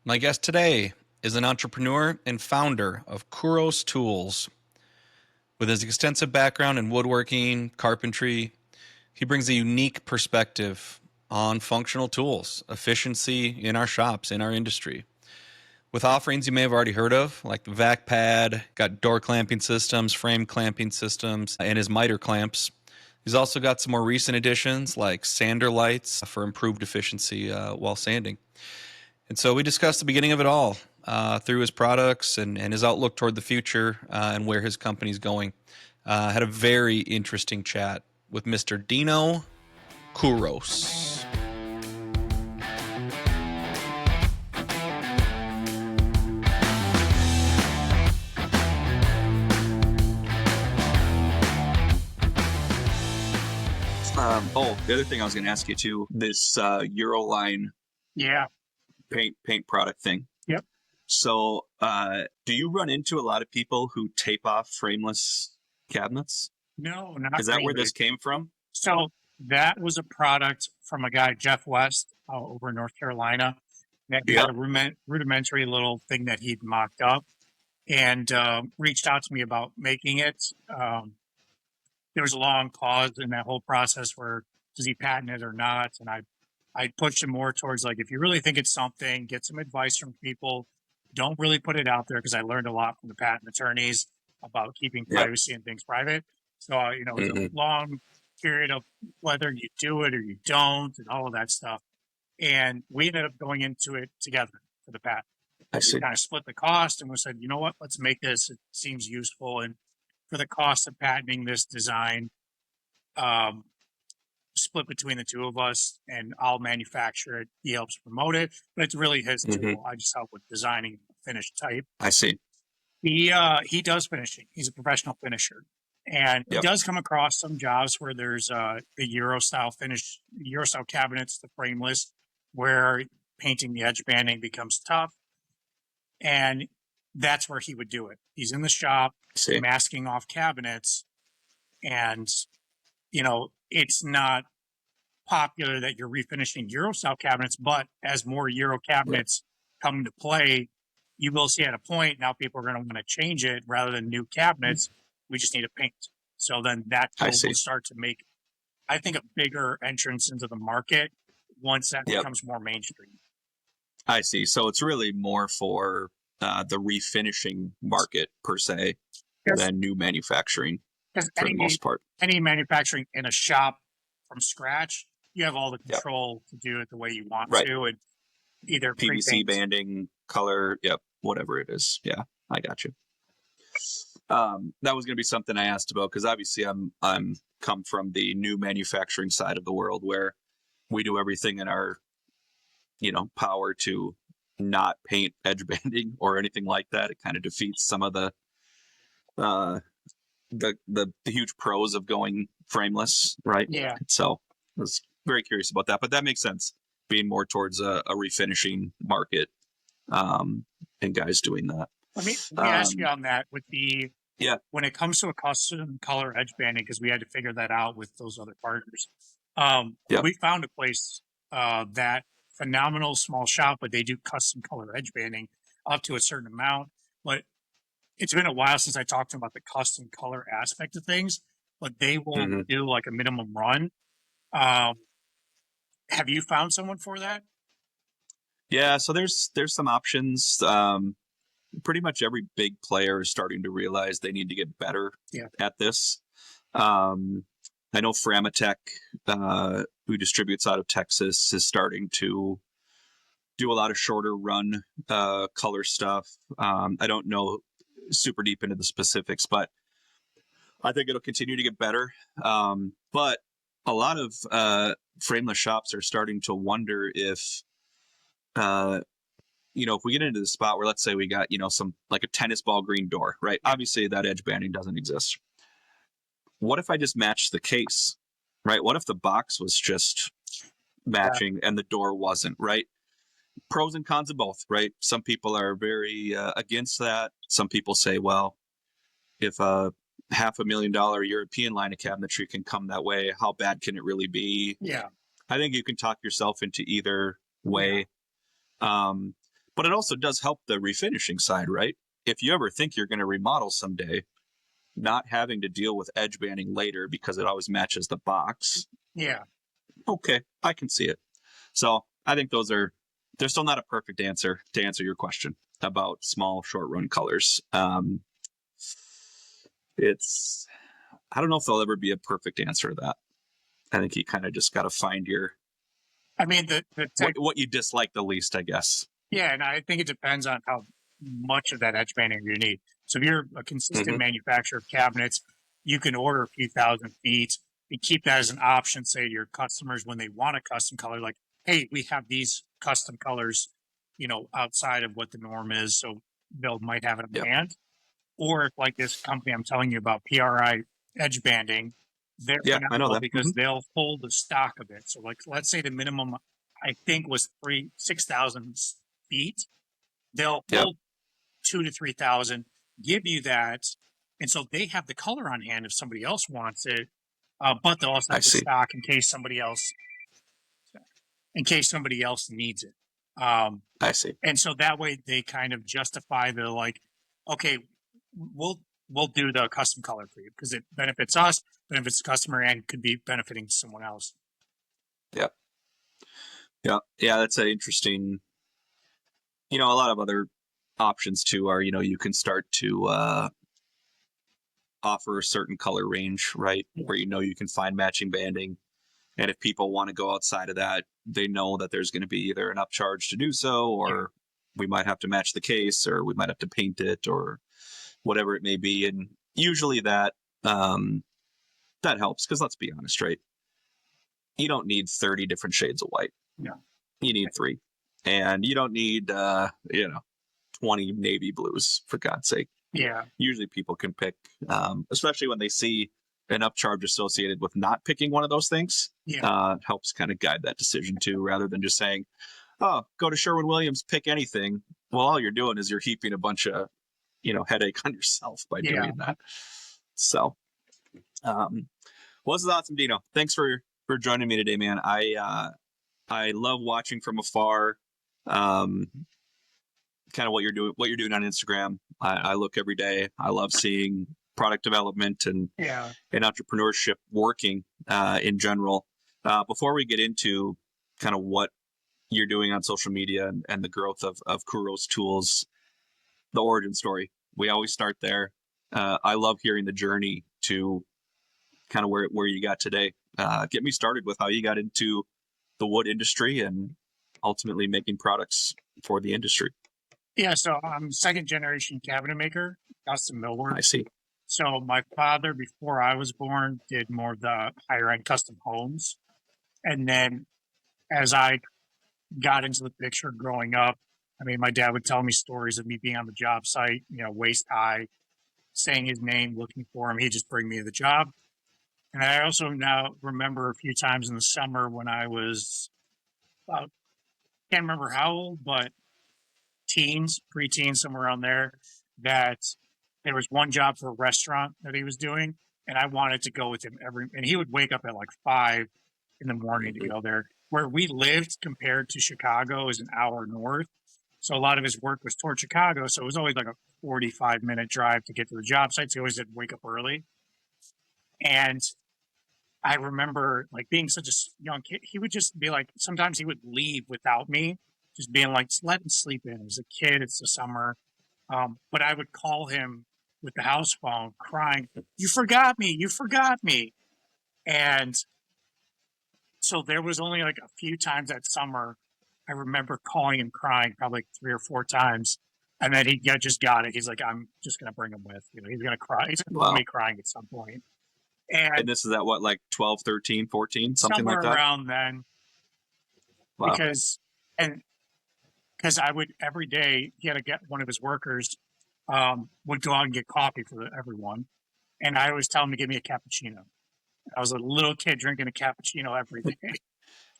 My guest today is an entrepreneur and founder of Kouros Tools. With his extensive background in woodworking, carpentry, he brings a unique perspective on functional tools, efficiency in our shops, in our industry. With offerings you may have already heard of, like the vac pad, got door clamping systems, frame clamping systems, and his miter clamps. He's also got some more recent additions like sander lights for improved efficiency while sanding. And so we discussed the beginning of it all through his products and his outlook toward the future and where his company's going. Had a very interesting chat with Mr. Dino Kouros. The other thing I was going to ask you too, this Euroline Yeah. paint product thing. Yep. So, do you run into a lot of people who tape off frameless cabinets? No, not Is that where really. this came from? So that was a product from a guy, Jeff West, over in North Carolina. That he had a rudimentary little thing that he'd mocked up and reached out to me about making it. There was a long pause in that whole process where does he patent it or not? And I pushed him more towards like, if you really think it's something, get some advice from people. Don't really put it out there because I learned a lot from the patent attorneys about keeping Yep. privacy and things private. So, it's a Mhm. long period of whether you do it or you don't and all of that stuff. And we ended up going into it together for the patent. I We see. kind of split the cost and we said, you know what, let's make this. It seems useful. And for the cost of patenting this design, um, split between the two of us, and I'll manufacture it. He helps promote it, but it's really his Mhm. tool. I just help with designing the finished type. I see. He does finishing. He's a professional finisher, and he Yep. does come across some jobs where there's the Euro style finish, Euro style cabinets, the frameless, where painting the edge banding becomes tough, and that's where he would do it. He's in the shop I see. masking off cabinets, and it's not popular that you're refinishing Euro style cabinets, but as more Euro cabinets come into play, you will see at a point now people are going to want to change it rather than new cabinets. We just need a paint. So then that I tool see. will start to make, I think, a bigger entrance into the market once that Yep. becomes more mainstream. I see. So it's really more for the refinishing market per se than new manufacturing Because for the most part. any manufacturing in a shop from scratch, you have all the Yep. control to do it the way you want Right. to, and either PVC pre-paint. banding, color, yep, whatever it is. Yeah, I got you. That was going to be something I asked about because obviously I'm come from the new manufacturing side of the world where we do everything in our power to not paint edge banding or anything like that. It kind of defeats some of uh, the huge pros of going frameless, right? Yeah. So I was very curious about that, but that makes sense. Being more towards a refinishing market, and guys doing that. Let me ask you on that with the Yeah. when it comes to a custom color edge banding, because we had to figure that out with those other partners. Yep. We found a place that phenomenal small shop, but they do custom color edge banding up to a certain amount. But it's been a while since I talked to them about the custom color aspect of things. But they will Mhm. do like a minimum run. Have you found someone for that? Yeah, so there's some options. Pretty much every big player is starting to realize they need to get better at this. I know Framatech, who distributes out of Texas, is starting to do a lot of shorter run color stuff. I don't know super deep into the specifics, but I think it'll continue to get better. But a lot of frameless shops are starting to wonder if if we get into the spot where, let's say we got, some like a tennis ball green door, right? Obviously that edge banding doesn't exist. What if I just matched the case, right? What if the box was just matching and the door wasn't, right? Pros and cons of both, right? Some people are very against that. Some people say, well, if a $500,000 European line of cabinetry can come that way, how bad can it really be? Yeah. I think you can talk yourself into either way. But it also does help the refinishing side, right? If you ever think you're going to remodel someday, not having to deal with edge banding later because it always matches the box. Yeah. Okay, I can see it. So I think they're still not a perfect answer to answer your question about small short run colors. I don't know if there'll ever be a perfect answer to that. I think you kind of just got to find I mean, what you dislike the least, I guess. Yeah, and I think it depends on how much of that edge banding you need. So if you're a consistent manufacturer of cabinets, you can order a few thousand feet and keep that as an option, say to your customers when they want a custom color, like, hey, we have these custom colors, outside of what the norm is. So they'll might have it in hand. Or if like this company I'm telling you about, PRI edge banding, they're I know that because they'll hold the stock of it. So like, let's say the minimum I think was 6,000 feet. They'll hold 2,000 to 3,000, give you that, and so they have the color on hand if somebody else wants it. But they'll also have the stock in case somebody else needs it. I see. And so that way they kind of justify the like, okay, we'll do the custom color for you because it benefits us, benefits the customer, and could be benefiting someone else. Yeah, that's an interesting. A lot of other options too are, you can start to offer a certain color range, right? Where you can find matching banding. And if people want to go outside of that, they know that there's going to be either an upcharge to do so, or we might have to match the case, or we might have to paint it, or whatever it may be. And usually that helps because let's be honest, right? You don't need 30 different shades of white. No. You need 3. And you don't need 20 navy blues, for God's sake. Yeah. Usually people can pick, especially when they see an upcharge associated with not picking one of those things. Helps kind of guide that decision too, rather than just saying, oh, go to Sherwin-Williams, pick anything. Well, all you're doing is you're heaping a bunch of, headache on yourself by doing that. So, well, this is awesome, Dino. Thanks for joining me today, man. I love watching from afar, kind of what you're doing on Instagram. I look every day. I love seeing product development and entrepreneurship working in general. Before we get into kind of what you're doing on social media and the growth of Kouros Tools, the origin story, we always start there. I love hearing the journey to kind of where you got today. Get me started with how you got into the wood industry and ultimately making products for the industry. Yeah, so I'm second generation cabinet maker, custom millwork. I see. So my father, before I was born, did more of the higher end custom homes. And then as I got into the picture growing up, I mean, my dad would tell me stories of me being on the job site, waist high, saying his name, looking for him. He'd just bring me to the job. And I also now remember a few times in the summer when I was about, can't remember how old, but preteens, somewhere around there, that there was one job for a restaurant that he was doing. And I wanted to go with him and he would wake up at like 5 in the morning to go there. Where we lived compared to Chicago is an hour north. So a lot of his work was toward Chicago. So it was always like a 45-minute drive to get to the job site. So he always had to wake up early. And I remember like being such a young kid, he would just be like, sometimes he would leave without me, just being like, just let him sleep in. As a kid, it's the summer. But I would call him with the house phone crying, you forgot me. And so there was only like a few times that summer I remember calling him crying probably like 3 or 4 times. And then he just got it. He's like, I'm just going to bring him with, he's going to cry. He's going to call me crying at some point. And this is at what, like 12, 13, 14, something like that? Somewhere around then. Wow. Because I would every day, he had to get one of his workers, would go out and get coffee for everyone. And I always tell him to give me a cappuccino. I was a little kid drinking a cappuccino every day.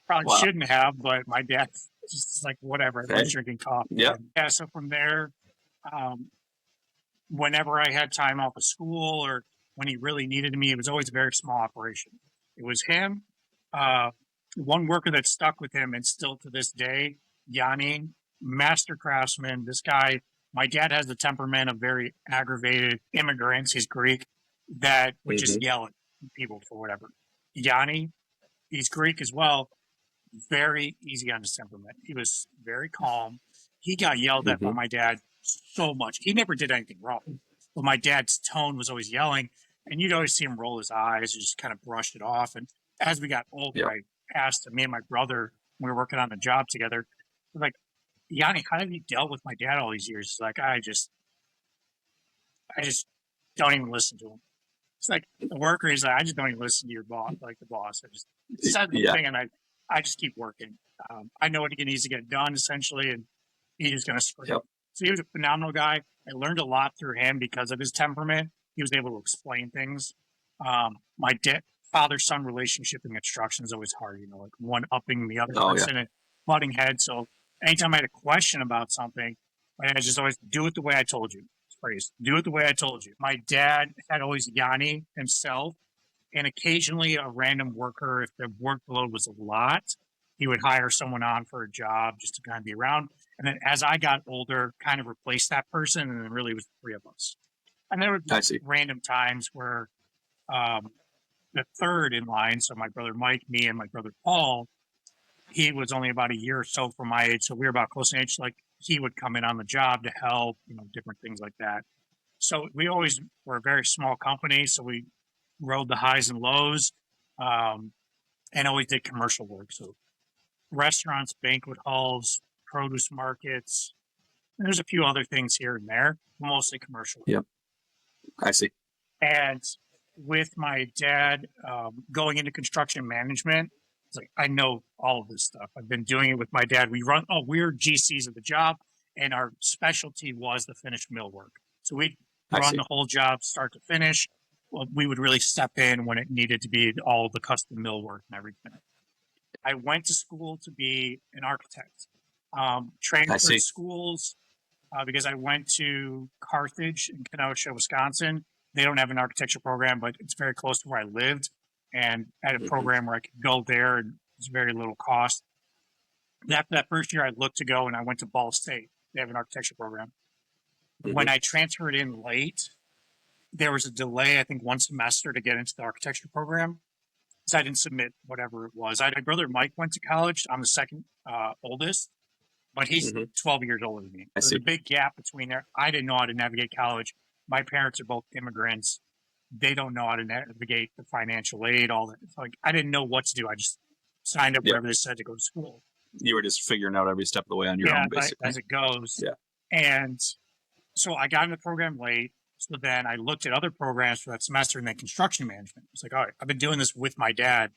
Probably shouldn't have, but my dad just like, whatever, I was drinking coffee. Yeah. So from there, whenever I had time off of school or when he really needed me, it was always a very small operation. It was him, one worker that stuck with him and still to this day, Yanni, master craftsman. This guy, my dad has the temperament of very aggravated immigrants. He's Greek that would just yell at people for whatever. Yanni, he's Greek as well. Very easy on his temperament. He was very calm. He got yelled at by my dad so much. He never did anything wrong, but my dad's tone was always yelling, and you'd always see him roll his eyes and just kind of brush it off. And as we got older, I asked him, me and my brother, when we were working on the job together, we're like, Yanni, how have you dealt with my dad all these years? He's like, I just don't even listen to him. It's like the worker. He's like, I just don't even listen to your boss, like the boss. I just said the thing, and I just keep working. I know what he needs to get done, essentially, and he's just going to scream. So he was a phenomenal guy. I learned a lot through him because of his temperament. He was able to explain things. My father-son relationship in construction is always hard, like one upping the other person and butting heads. So anytime I had a question about something, my dad just always do it the way I told you. Phrase, do it the way I told you. My dad had always Yanni himself, and occasionally a random worker, if the workload was a lot, he would hire someone on for a job just to kind of be around. And then as I got older, kind of replaced that person, and then really it was the three of us. And there would be random times where the third in line, so my brother Mike, me, and my brother Paul, he was only about a year or so from my age, so we were about close in age. Like he would come in on the job to help, different things like that. So we always were a very small company, so we rode the highs and lows, and always did commercial work. So restaurants, banquet halls, produce markets. And there's a few other things here and there, mostly commercial. Yep, I see. And with my dad going into construction management, it's like I know all of this stuff. I've been doing it with my dad. We're GCs of the job, and our specialty was the finished mill work. So we'd run the whole job start to finish. Well, we would really step in when it needed to be all the custom mill work and everything. I went to school to be an architect. Transferred schools because I went to Carthage in Kenosha, Wisconsin. They don't have an architecture program, but it's very close to where I lived, and I had a program where I could go there and it's very little cost. After that first year, I looked to go and I went to Ball State. They have an architecture program. When I transferred in late, there was a delay, I think 1 semester to get into the architecture program. So I didn't submit whatever it was. My brother Mike went to college. I'm the second oldest, but he's 12 years older than me. There's a big gap between there. I didn't know how to navigate college. My parents are both immigrants. They don't know how to navigate the financial aid, all that. Like I didn't know what to do. I just signed up wherever they said to go to school. You were just figuring out every step of the way on your own, basically. As it goes. Yeah. And so I got in the program late. So then I looked at other programs for that semester and then construction management. It's like, all right, I've been doing this with my dad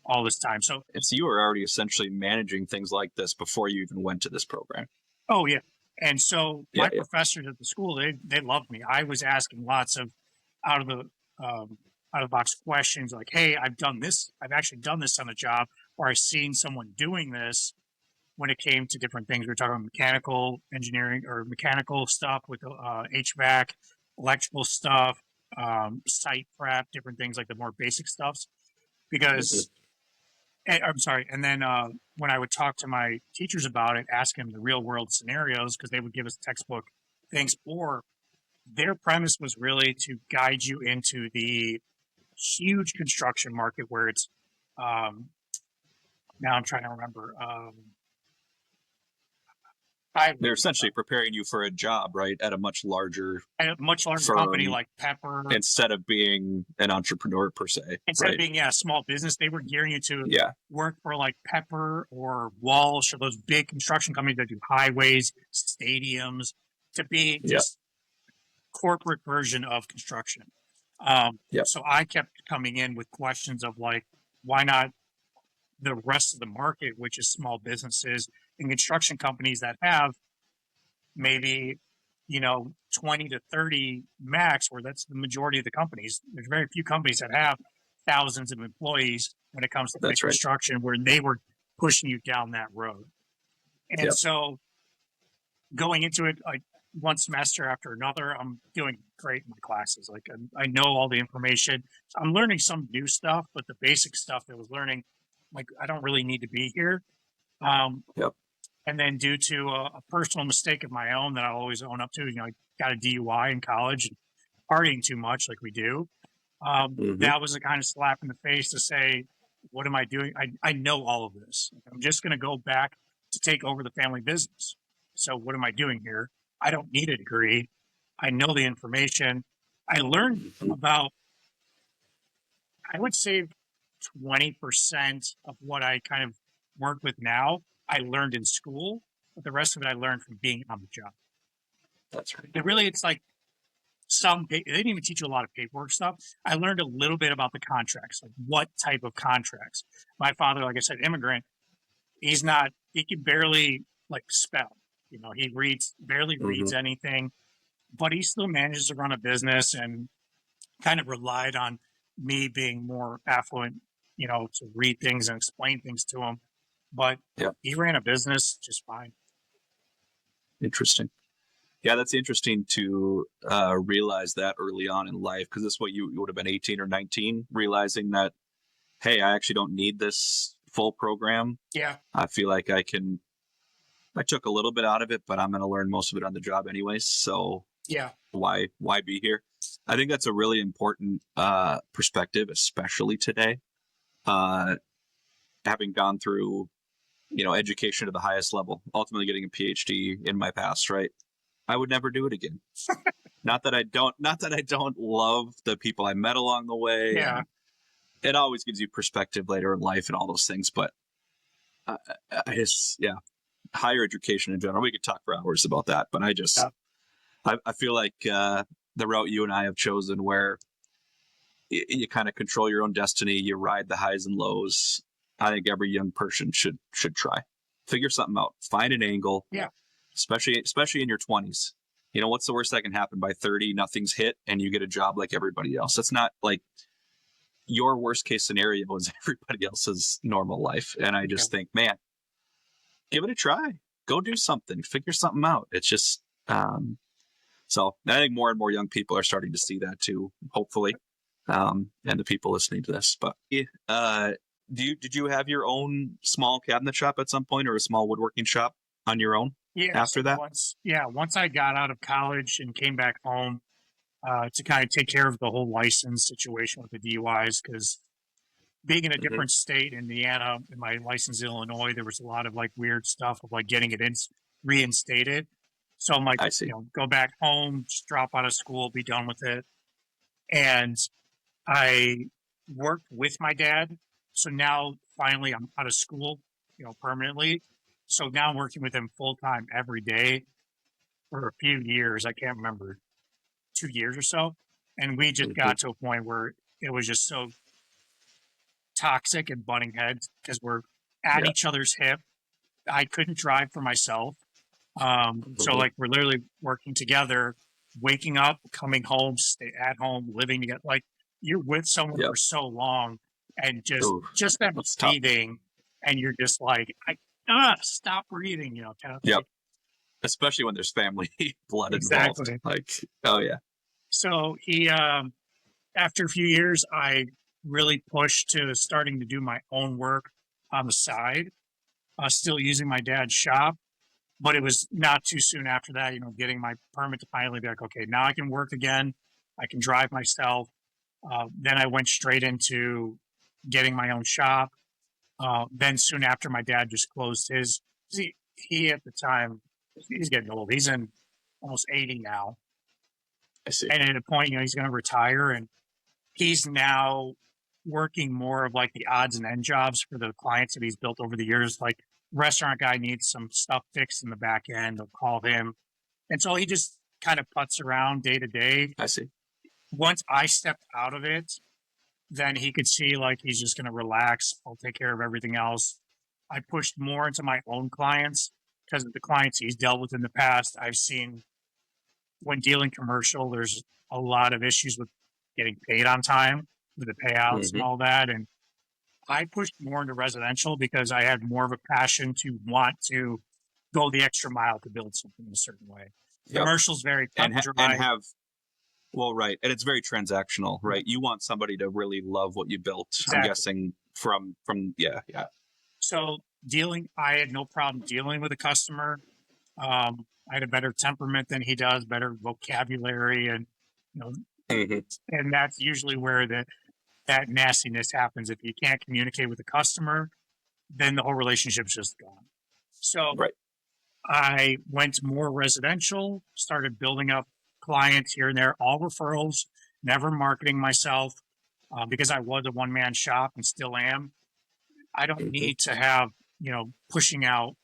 all this time. So you were already essentially managing things like this before you even went to this program. Oh, yeah. And so my professors at the school, they loved me. I was asking lots of out of the box questions like, hey, I've done this. I've actually done this on a job, or I've seen someone doing this when it came to different things. We're talking about mechanical engineering or mechanical stuff with HVAC, electrical stuff, site prep, different things like the more basic stuffs. Because, I'm sorry. And then when I would talk to my teachers about it, ask them the real world scenarios, because they would give us textbook things, or their premise was really to guide you into the huge construction market where it's, now I'm trying to remember. They're essentially preparing you for a job, right, at a much larger company like Pepper. Instead of being an entrepreneur per se. Instead of being a small business, they were gearing you to work for like Pepper or Walsh or those big construction companies that do highways, stadiums, to be just corporate version of construction. So I kept coming in with questions of like, why not the rest of the market, which is small businesses and construction companies that have maybe, 20 to 30 max, where that's the majority of the companies. There's very few companies that have thousands of employees when it comes to construction, where they were pushing you down that road. And so going into it, like one semester after another, I'm doing great in my classes. Like I know all the information. I'm learning some new stuff, but the basic stuff that I was learning, like I don't really need to be here. And then due to a personal mistake of my own that I'll always own up to, I got a DUI in college, partying too much like we do. That was a kind of slap in the face to say, what am I doing? I know all of this. I'm just going to go back to take over the family business. So what am I doing here? I don't need a degree. I know the information. I learned about, I would say 20% of what I kind of work with now, I learned in school, but the rest of it I learned from being on the job. That's right. It's like they didn't even teach you a lot of paperwork stuff. I learned a little bit about the contracts, like what type of contracts. My father, like I said, immigrant, he can barely like spell, he barely reads anything, but he still manages to run a business and kind of relied on me being more affluent, to read things and explain things to him. But he ran a business just fine. Interesting. Yeah, that's interesting to realize that early on in life, because this is what you would have been 18 or 19, realizing that, hey, I actually don't need this full program. Yeah. I feel like I took a little bit out of it, but I'm going to learn most of it on the job anyways. So yeah, why be here? I think that's a really important perspective, especially today. Having gone through, education to the highest level, ultimately getting a PhD in my past, right? I would never do it again. Not that I don't love the people I met along the way. Yeah. It always gives you perspective later in life and all those things. But higher education in general, we could talk for hours about that. But I feel like the route you and I have chosen, where you kind of control your own destiny, you ride the highs and lows. I think every young person should try. Figure something out. Find an angle. Yeah. Especially in your 20s. What's the worst that can happen? By 30, nothing's hit and you get a job like everybody else. That's not like your worst case scenario is everybody else's normal life. And I just think, man, give it a try. Go do something. Figure something out. It's just so I think more and more young people are starting to see that too, hopefully. And the people listening to this. But did you have your own small cabinet shop at some point, or a small woodworking shop on your own? Yeah. After that? Once I got out of college and came back home to kind of take care of the whole license situation with the DUIs, because being in a different state, Indiana, and my license in Illinois, there was a lot of like weird stuff of like getting it reinstated. So I'm like, go back home, just drop out of school, be done with it. And I worked with my dad. So now finally I'm out of school, permanently. So now I'm working with him full time every day for a few years. I can't remember, 2 years or so. And we just got to a point where it was just so toxic and butting heads because we're at each other's hip. I couldn't drive for myself. So like we're literally working together, waking up, coming home, stay at home, living together. Like you're with someone for so long and just them breathing, and you're just like, stop breathing, kind of thing. Yep. Especially when there's family blood involved. Like, oh yeah. So he, after a few years, I really pushed to starting to do my own work on the side, still using my dad's shop. But it was not too soon after that, getting my permit to finally be like, okay, now I can work again. I can drive myself. Then I went straight into getting my own shop. Then soon after, my dad just closed his. He at the time, he's getting old. He's in almost 80 now. I see. And at a point, he's going to retire, and he's now working more of like the odds and end jobs for the clients that he's built over the years. Like, restaurant guy needs some stuff fixed in the back end, they'll call him. And so he just kind of putts around day to day. I see. Once I stepped out of it, then he could see like he's just going to relax. I'll take care of everything else. I pushed more into my own clients because of the clients he's dealt with in the past. I've seen when dealing commercial, there's a lot of issues with getting paid on time with the payouts and all that. And I pushed more into residential because I had more of a passion to want to go the extra mile to build something in a certain way. Commercial's very cut and dry. Right. And it's very transactional, right? You want somebody to really love what you built. Exactly. I'm guessing from. Yeah. So I had no problem dealing with a customer. I had a better temperament than he does, better vocabulary, and you know, Mhm. and that's usually where that nastiness happens. If you can't communicate with the customer, then the whole relationship's just gone. So Right. I went more residential, started building up clients here and there, all referrals, never marketing myself because I was a one man shop and still am. I don't Mhm. need to have, pushing out,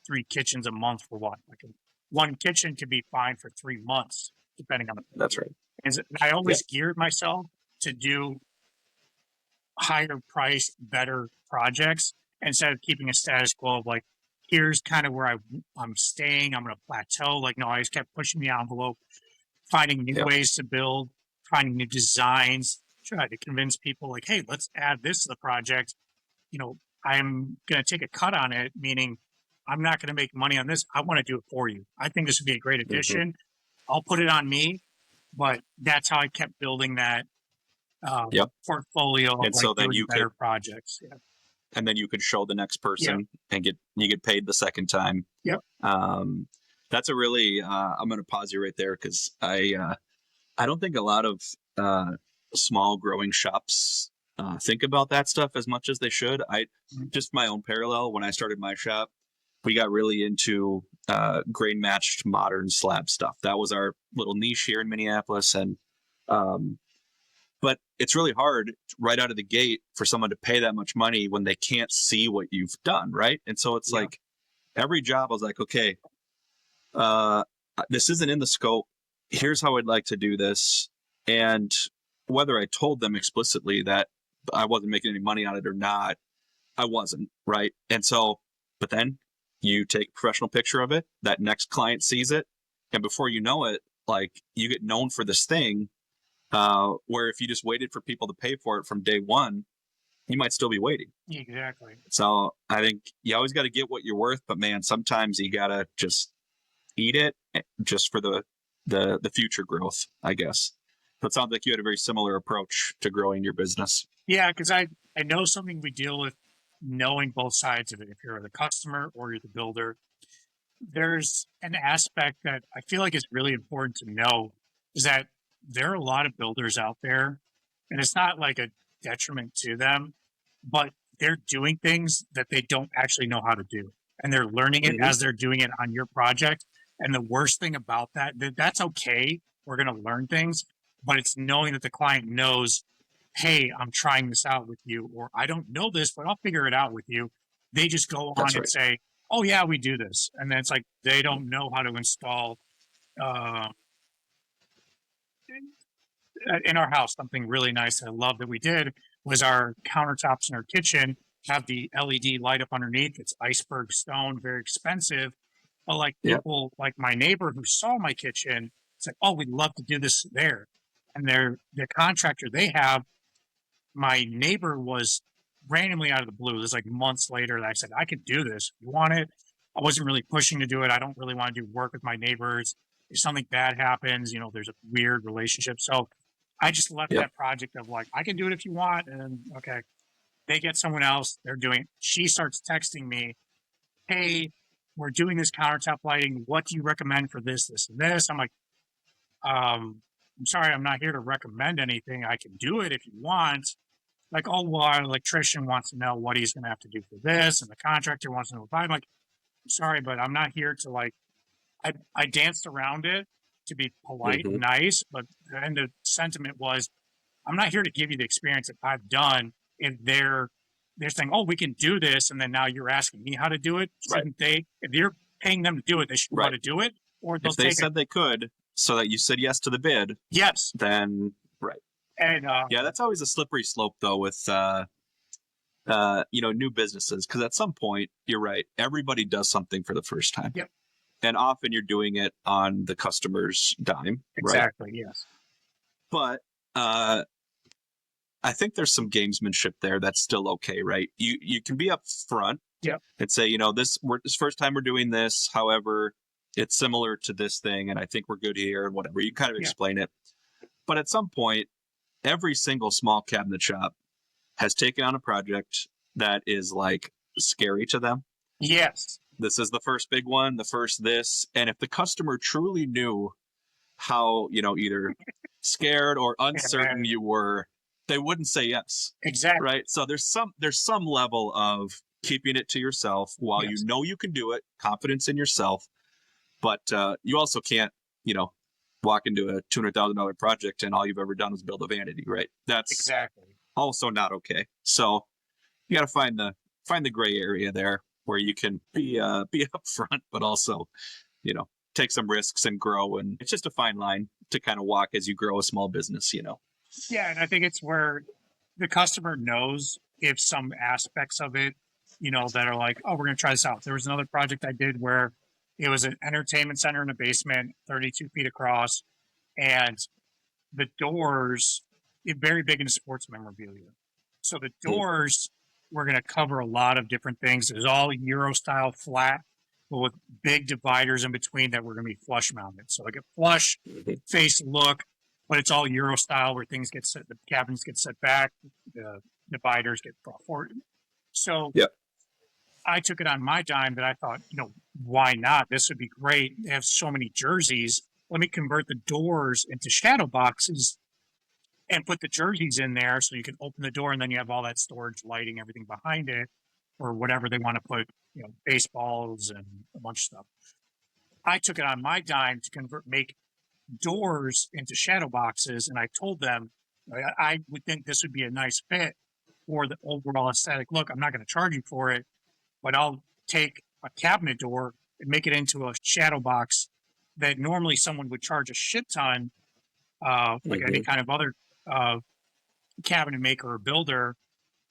3 kitchens a month for what? Like one kitchen could be fine for 3 months, depending on the. That's right. And I Yep. always geared myself to do higher priced, better projects instead of keeping a status quo of like, here's kind of where I'm staying. I'm going to plateau. Like, no, I just kept pushing the envelope, finding new Yep. ways to build, finding new designs, try to convince people like, hey, let's add this to the project. I'm going to take a cut on it, meaning I'm not going to make money on this. I want to do it for you. I think this would be a great Mhm. addition. I'll put it on me, but that's how I kept building that Yep. portfolio of And like so then doing you better could, projects. Yeah. and then you could show the next Yeah. person and you get paid the second time. Yep. That's a really, I'm going to pause you right there because I don't think a lot of small growing shops think about that stuff as much as they should. Just my own parallel, when I started my shop, we got really into grain matched modern slab stuff. That was our little niche here in Minneapolis. And, but it's really hard right out of the gate for someone to pay that much money when they can't see what you've done. Right. And so it's like every job I was like, okay, this isn't in the scope. Here's how I'd like to do this. And whether I told them explicitly that I wasn't making any money on it or not, I wasn't. Right. And so, but then you take a professional picture of it, that next client sees it. And before you know it, like you get known for this thing, where if you just waited for people to pay for it from day one, you might still be waiting. Exactly. So I think you always got to get what you're worth, but man, sometimes you got to just eat it just for the future growth, I guess. So it sounds like you had a very similar approach to growing your business. Yeah, because I know something we deal with knowing both sides of it. If you're the customer or you're the builder, there's an aspect that I feel like is really important to know is that there are a lot of builders out there, and it's not like a detriment to them, but they're doing things that they don't actually know how to do. And they're learning it as they're doing it on your project. And the worst thing about that's okay. We're going to learn things, but it's knowing that the client knows, hey, I'm trying this out with you, or I don't know this, but I'll figure it out with you. They just go on That's and right. say, oh, yeah, we do this. And then it's like they don't know how to install in our house. Something really nice I love that we did was our countertops in our kitchen have the LED light up underneath. It's iceberg stone, very expensive. But like people, like my neighbor who saw my kitchen, it's like, oh, we'd love to do this there. And the contractor they have, my neighbor was randomly out of the blue. It was like months later that I said, I could do this. You want it? I wasn't really pushing to do it. I don't really want to do work with my neighbors. If something bad happens, there's a weird relationship. So I just left that project of like, I can do it if you want. And then, okay, they get someone else. They're doing it. She starts texting me, hey, we're doing this countertop lighting. What do you recommend for this, this, and this? I'm like, I'm sorry, I'm not here to recommend anything. I can do it if you want. Like, oh, well, our electrician wants to know what he's going to have to do for this, and the contractor wants to know. I'm like, I'm sorry, but I'm not here to like. I danced around it to be polite and nice, but then the sentiment was, I'm not here to give you the experience that I've done. If they're saying, oh, we can do this, and then now you're asking me how to do it, shouldn't they? If you're paying them to do it, they should know how to do it, or they'll if they said they could, so that you said yes to the bid. Yes. Then right. And yeah, that's always a slippery slope though with new businesses, because at some point you're right, everybody does something for the first time. Yep. And often you're doing it on the customer's dime. Exactly. Right? Yes. But I think there's some gamesmanship there that's still okay, right? You can be up front and say, this first time we're doing this, however, it's similar to this thing, and I think we're good here, and whatever. You kind of explain it. But at some point, every single small cabinet shop has taken on a project that is like scary to them. Yes. This is the first big one, the first this. And if the customer truly knew how, either scared or uncertain you were, they wouldn't say yes. Exactly. Right. So there's some level of keeping it to yourself while Yes. you know you can do it, confidence in yourself. But you also can't, walk into a $200,000 project and all you've ever done is build a vanity, right? That's Exactly. also not okay. So you got to find the gray area there where you can be upfront, but also, take some risks and grow. And it's just a fine line to kind of walk as you grow a small business, Yeah, and I think it's where the customer knows if some aspects of it, that are like, oh, we're going to try this out. There was another project I did where it was an entertainment center in a basement, 32 feet across, and the doors, very big into sports memorabilia. So the doors were going to cover a lot of different things. It was all Euro style flat, but with big dividers in between that were going to be flush mounted. So like a flush face look, but it's all Euro style where things get set, the cabinets get set back, the dividers get brought forward. So I took it on my dime that I thought, why not? This would be great. They have so many jerseys. Let me convert the doors into shadow boxes and put the jerseys in there so you can open the door and then you have all that storage, lighting, everything behind it, or whatever they want to put, baseballs and a bunch of stuff. I took it on my dime to make doors into shadow boxes, and I told them I would think this would be a nice fit for the overall aesthetic look. I'm not going to charge you for it, but I'll take a cabinet door and make it into a shadow box that normally someone would charge a shit ton, like any kind of other cabinet maker or builder,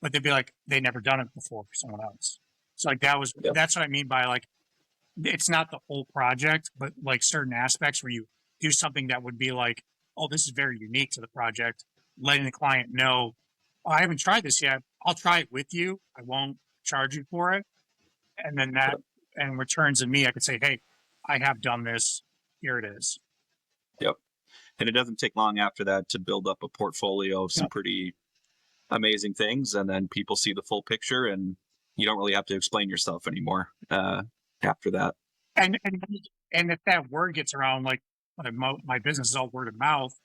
but they'd be like, they never done it before for someone else. So like that's what I mean by like, it's not the whole project, but like certain aspects where you do something that would be like, oh, this is very unique to the project, letting the client know, oh, I haven't tried this yet. I'll try it with you. I won't charge you for it. And then that and returns to me, I could say, hey, I have done this. Here it is. Yep. And it doesn't take long after that to build up a portfolio of some pretty amazing things. And then people see the full picture and you don't really have to explain yourself anymore after that. And if that word gets around, like my business is all word of mouth,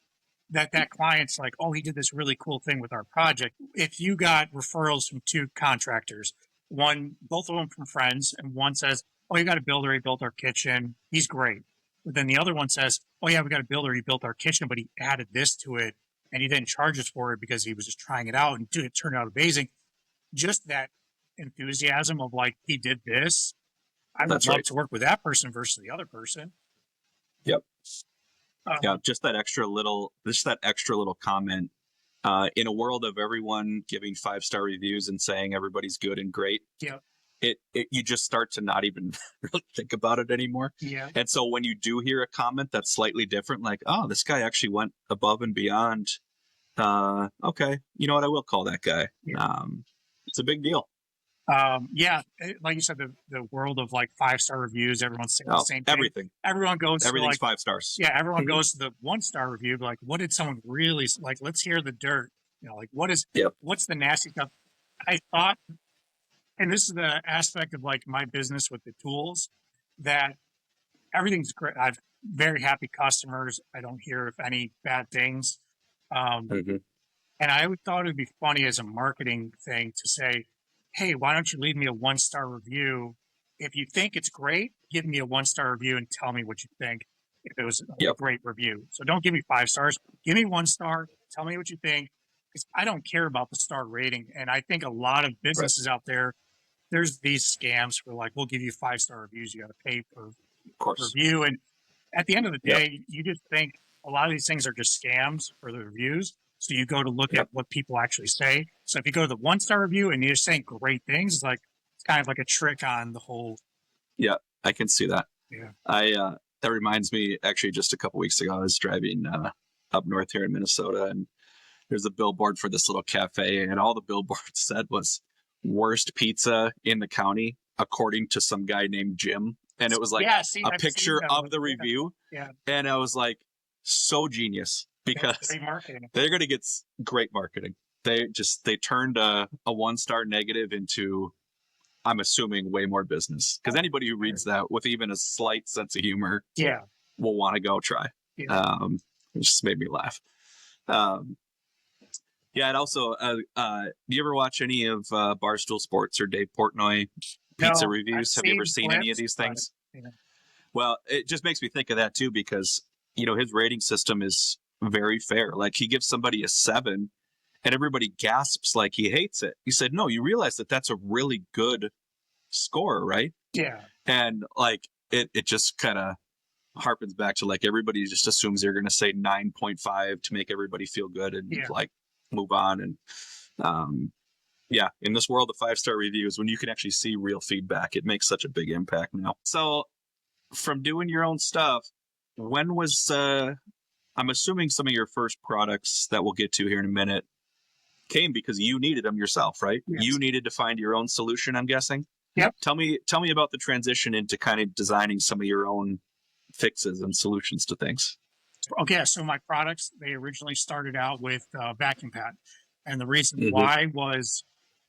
that client's like, oh, he did this really cool thing with our project. If you got referrals from two contractors, both of them from friends, and one says, oh, you got a builder, he built our kitchen, he's great. But then the other one says, oh yeah, we got a builder, he built our kitchen, but he added this to it, and he didn't charge us for it because he was just trying it out, and dude, it turned out amazing. Just that enthusiasm of like, he did this. I would love to work with that person versus the other person. Yep. Yeah, just that extra little comment. In a world of everyone giving 5-star reviews and saying everybody's good and great, you just start to not even really think about it anymore. Yeah. And so when you do hear a comment that's slightly different, like, oh, this guy actually went above and beyond. Okay, you know what? I will call that guy. Yeah. It's a big deal. Like you said, the world of like 5-star reviews, everyone's saying the same thing. Everything. Everyone goes everything's to like 5 stars. Yeah, everyone goes to the 1-star review, but like, what did someone really like? Let's hear the dirt. Like what's the nasty stuff? I thought, and this is the aspect of like my business with the tools, that everything's great. I've very happy customers. I don't hear of any bad things. And I thought it would be funny as a marketing thing to say, hey, why don't you leave me a 1-star review? If you think it's great, give me a 1-star review and tell me what you think. If it was a great review. So don't give me 5 stars. Give me 1 star. Tell me what you think. Because I don't care about the star rating. And I think a lot of businesses out there, there's these scams for like, we'll give you 5-star reviews. You got to pay for review. And at the end of the day, you just think a lot of these things are just scams for the reviews. So you go to look at what people actually say. So if you go to the 1-star review and you're saying great things, it's kind of like a trick on the whole. Yeah, I can see that. Yeah. That reminds me, actually, just a couple weeks ago, I was driving up north here in Minnesota, and there's a billboard for this little cafe, and all the billboard said was worst pizza in the county, according to some guy named Jim. And it was like a picture of the review. Yeah. And I was like, so genius, because they're going to get great marketing. They turned a 1-star negative into I'm assuming way more business, because anybody who reads that with even a slight sense of humor will want to go try. It just made me laugh. And also, do you ever watch any of Barstool Sports or Dave Portnoy pizza reviews? Have you ever seen any of these things? Well, it just makes me think of that too, because, his rating system is very fair. Like, he gives somebody a 7 and everybody gasps like he hates it. He said, no, you realize that that's a really good score, right? Yeah. And like, it just kind of harpens back to like, everybody just assumes they're going to say 9.5 to make everybody feel good and like move on. And in this world of 5-star reviews, when you can actually see real feedback, it makes such a big impact now. So from doing your own stuff, when was I'm assuming some of your first products that we'll get to here in a minute came because you needed them yourself, right? Yes. You needed to find your own solution, I'm guessing. Yep. Tell me about the transition into kind of designing some of your own fixes and solutions to things. Okay, so my products, they originally started out with vacuum pad. And the reason why was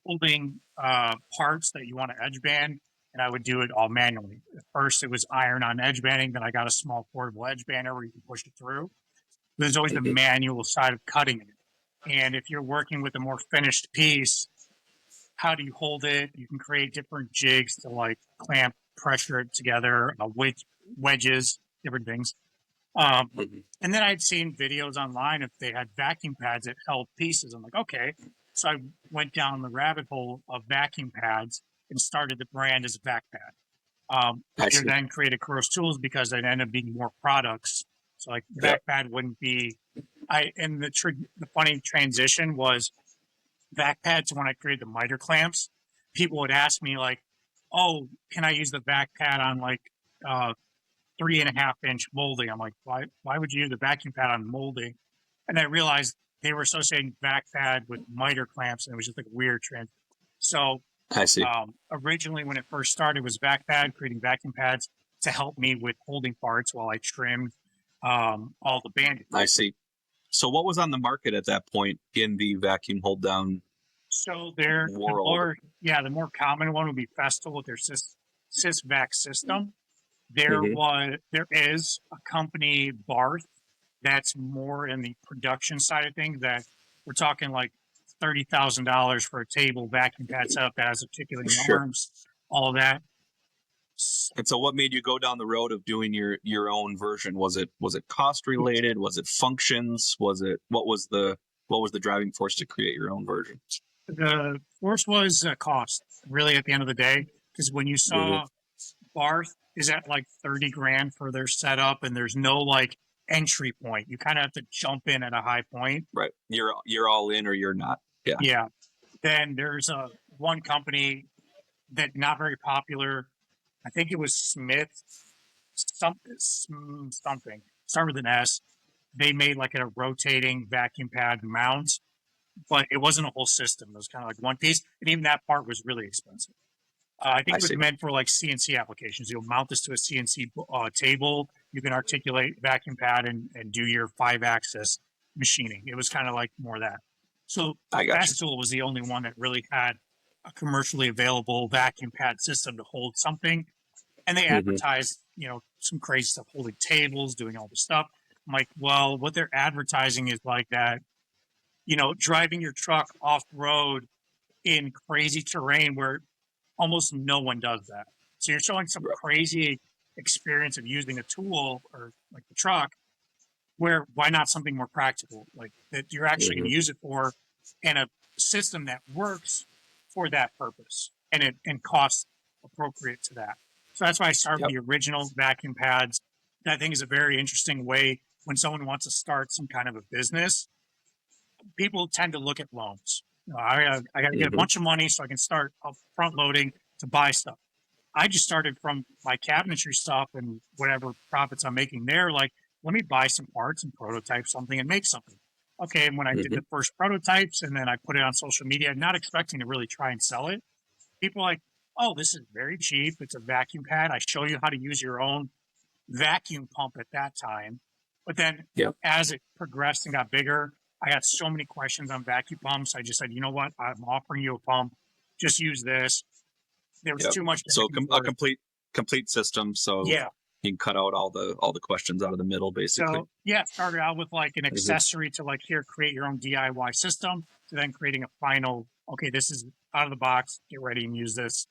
holding parts that you want to edge band, and I would do it all manually. At first, it was iron on edge banding. Then I got a small portable edge bander where you can push it through. There's always the manual side of cutting it. And if you're working with a more finished piece, how do you hold it? You can create different jigs to like clamp, pressure it together, wedges, different things. And then I'd seen videos online if they had vacuum pads that held pieces. I'm like, okay. So I went down the rabbit hole of vacuum pads and started the brand as a vac pad. And then created Kouros Tools because it ended up being more products. So like vac pad wouldn't be. The funny transition was vac pads when I created the miter clamps. People would ask me like, "Oh, can I use the vac pad on like 3.5-inch molding?" I'm like, why would you use the vacuum pad on molding? And I realized they were associating vac pad with miter clamps, and it was just like a weird trend. So I see. Originally, when it first started, was vac pad, creating vacuum pads to help me with holding parts while I trimmed all the banding. I see. So what was on the market at that point in the vacuum hold down? So the more common one would be Festool with their SysVac system. There is a company, Barth, that's more in the production side of things, that we're talking like $30,000 for a table vacuum pad setup that has articulating arms, all of that. And so what made you go down the road of doing your own version? Was it cost related? Was it functions? What was the driving force to create your own version? The force was cost, really, at the end of the day, because when you saw Barth is at like 30 grand for their setup, and there's no like entry point. You kind of have to jump in at a high point. Right. You're all in or you're not. Yeah. Yeah. Then there's one company that not very popular. I think it was Smith something. Start with an S. They made like a rotating vacuum pad mount, but it wasn't a whole system. It was kind of like one piece, and even that part was really expensive. I think it was meant for like CNC applications. You'll mount this to a CNC table. You can articulate vacuum pad and do your 5-axis machining. It was kind of like more that. So Festool was the only one that really had a commercially available vacuum pad system to hold something. And they advertised, some crazy stuff, holding tables, doing all this stuff. I'm like, well, what they're advertising is like that, driving your truck off road in crazy terrain where almost no one does that. So you're showing some crazy experience of using a tool or like the truck, where why not something more practical, like that you're actually going to use it for, and a system that works for that purpose and costs appropriate to that. So that's why I started with the original vacuum pads. That I think is a very interesting way when someone wants to start some kind of a business. People tend to look at loans. I got to get a bunch of money so I can start front loading to buy stuff. I just started from my cabinetry stuff and whatever profits I'm making there. Like, let me buy some parts and prototype something and make something. Okay, and when I did the first prototypes and then I put it on social media, not expecting to really try and sell it, people are like, oh, this is very cheap. It's a vacuum pad. I show you how to use your own vacuum pump at that time. But then as it progressed and got bigger, I got so many questions on vacuum pumps. I just said, you know what? I'm offering you a pump. Just use this. there was too much. So a complete system. So Yeah. you can cut out all the questions out of the middle, basically. So yeah, started out with like an accessory to like, here, create your own DIY system, to then creating a final, okay, this is out of the box, get ready and use this.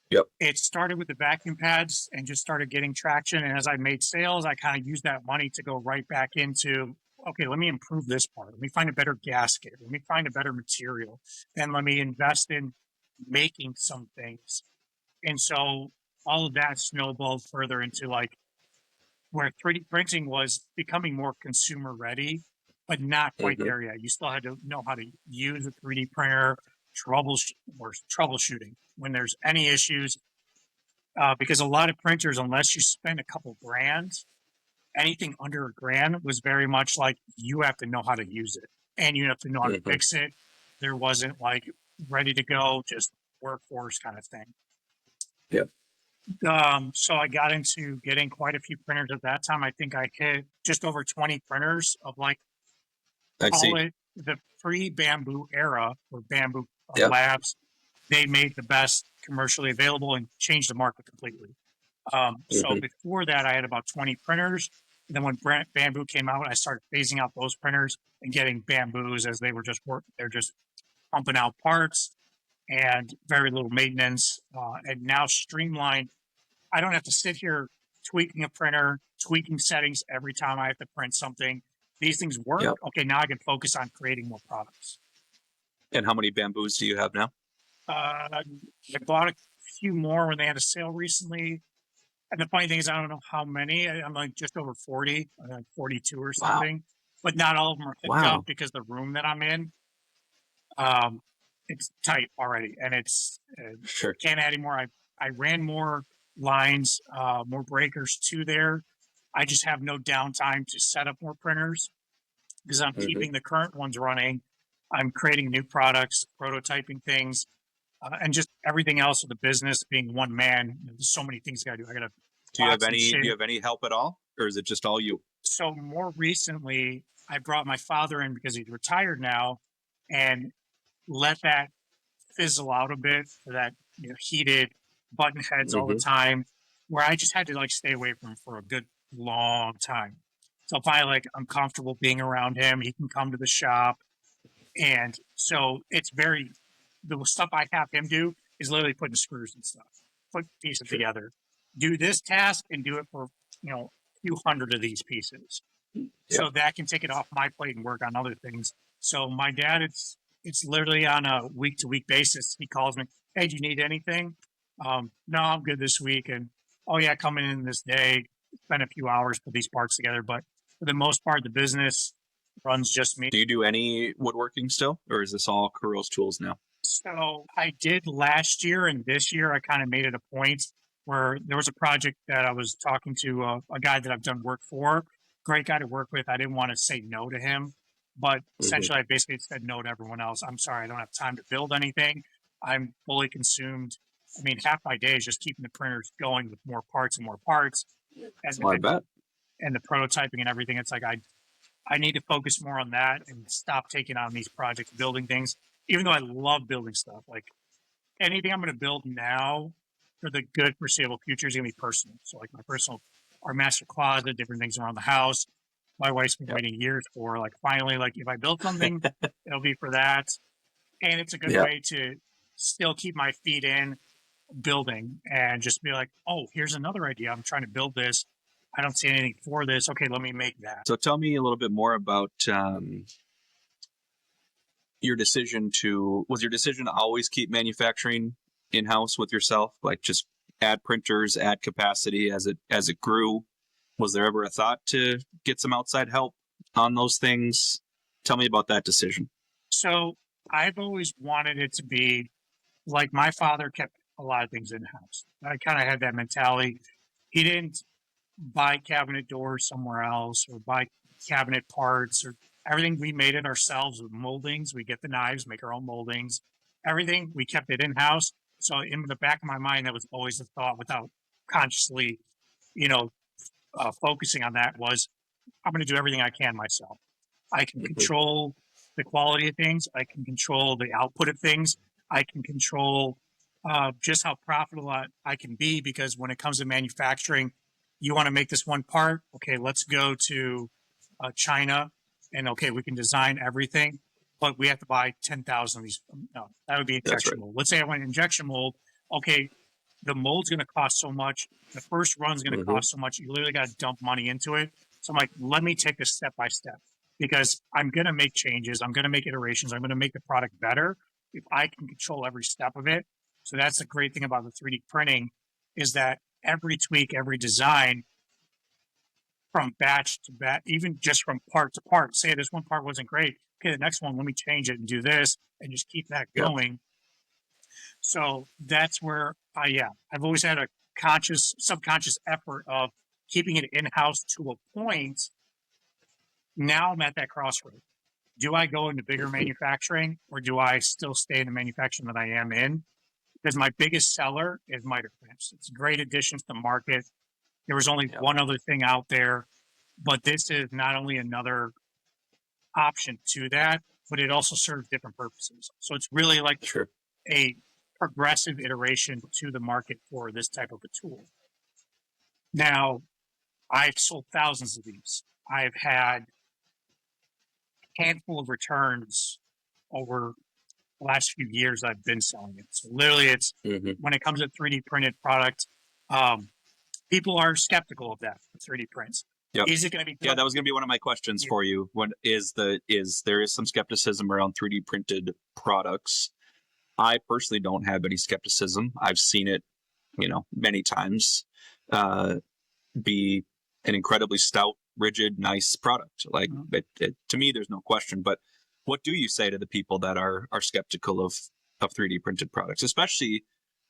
Yep. It started with the vacuum pads and just started getting traction. And as I made sales, I kind of used that money to go right back into, okay, let me improve this part. Let me find a better gasket. Let me find a better material. And let me invest in making some things. And so all of that snowballed further into like where 3D printing was becoming more consumer ready, but not quite there yet. You still had to know how to use a 3D printer, troubleshooting when there's any issues. Because a lot of printers, unless you spend a couple grand, anything under $1,000 was very much like you have to know how to use it and you have to know how to fix it. There wasn't like ready to go, just workforce kind of thing. Yep. So I got into getting quite a few printers at that time. I think I hit just over 20 printers of like, call it the pre-bamboo era or bamboo labs. They made the best commercially available and changed the market completely. So before that, I had about 20 printers. And then when bamboo came out, I started phasing out those printers and getting bamboos as they were they're just pumping out parts and very little maintenance. And now streamlined, I don't have to sit here tweaking a printer, tweaking settings every time I have to print something. These things work. Yep. Okay, now I can focus on creating more products. And how many bamboos do you have now? I bought a few more when they had a sale recently. And the funny thing is, I don't know how many. I'm like just over 40, like 42 or something. But not all of them are hooked up because the room that I'm in, it's tight already. And it's can't add any more. I ran more lines, more breakers to there. I just have no downtime to set up more printers because I'm keeping the current ones running. I'm creating new products, prototyping things, and just everything else of the business being one man. There's so many things I got to do. I got to. Do you have any help at all, or is it just all you? So more recently, I brought my father in because he's retired now, and let that fizzle out a bit for that heated button heads all the time, where I just had to like stay away from him for a good long time. So finally, like I'm comfortable being around him. He can come to the shop, and so it's the stuff I have him do is literally putting screws and stuff, put pieces together, do this task and do it for a few hundred of these pieces. So that can take it off my plate and work on other things. So my dad, it's literally on a week-to-week basis. He calls me, hey, do you need anything? No, I'm good this week. And, oh, yeah, coming in this day, spend a few hours, put these parts together. But for the most part, the business runs just me. Do you do any woodworking still, or is this all Kouros Tools now? So I did last year, and this year I kind of made it a point where there was a project that I was talking to a guy that I've done work for. Great guy to work with. I didn't want to say no to him, but essentially I basically said no to everyone else. I'm sorry, I don't have time to build anything. I'm fully consumed. I mean, half my day is just keeping the printers going with more parts and more parts. I bet. And the prototyping and everything. It's like I need to focus more on that and stop taking on these projects, building things, even though I love building stuff. Like anything I'm going to build now for the good foreseeable future is going to be personal. So like our master closet, different things around the house. My wife's been waiting years for, like, finally, like if I build something, it'll be for that. And it's a good way to still keep my feet in building and just be like, oh, here's another idea. I'm trying to build this. I don't see anything for this. Okay, let me make that. So tell me a little bit more about your decision to always keep manufacturing in-house with yourself, like just add printers, add capacity as it grew? Was there ever a thought to get some outside help on those things? Tell me about that decision. So I've always wanted it to be like my father kept a lot of things in-house. I kind of had that mentality. He didn't buy cabinet doors somewhere else or buy cabinet parts or everything. We made it ourselves with moldings. We get the knives, make our own moldings. Everything, we kept it in-house. So in the back of my mind, that was always the thought without consciously, focusing on that was, I'm going to do everything I can myself. I can control the quality of things. I can control the output of things. I can control just how profitable I can be, because when it comes to manufacturing, you want to make this one part. Okay, let's go to China, and okay, we can design everything, but we have to buy 10,000 of these. No, that would be That's injection right. mold. Let's say I want injection mold. Okay, the mold's going to cost so much. The first run's going to cost so much. You literally got to dump money into it. So I'm like, let me take this step by step, because I'm going to make changes. I'm going to make iterations. I'm going to make the product better if I can control every step of it. So that's the great thing about the 3D printing, is that every tweak, every design, from batch to batch, even just from part to part. Say this one part wasn't great. Okay, the next one, let me change it and do this, and just keep that going. So that's where I've always had a conscious, subconscious effort of keeping it in-house to a point. Now I'm at that crossroad. Do I go into bigger manufacturing, or do I still stay in the manufacturing that I am in? Because my biggest seller is miter clamps. It's a great addition to the market. There was only one other thing out there, but this is not only another option to that, but it also serves different purposes. So it's really like a progressive iteration to the market for this type of a tool. Now, I've sold thousands of these. I've had a handful of returns over the last few years I've been selling it. So literally, it's when it comes to 3D printed product, people are skeptical of that, 3D prints. Yep. Is it going to be? Yeah, that was going to be one of my questions for you. When there is some skepticism around 3D printed products. I personally don't have any skepticism. I've seen it, many times, be an incredibly stout, rigid, nice product. Like to me, there's no question. But what do you say to the people that are skeptical of 3D printed products, especially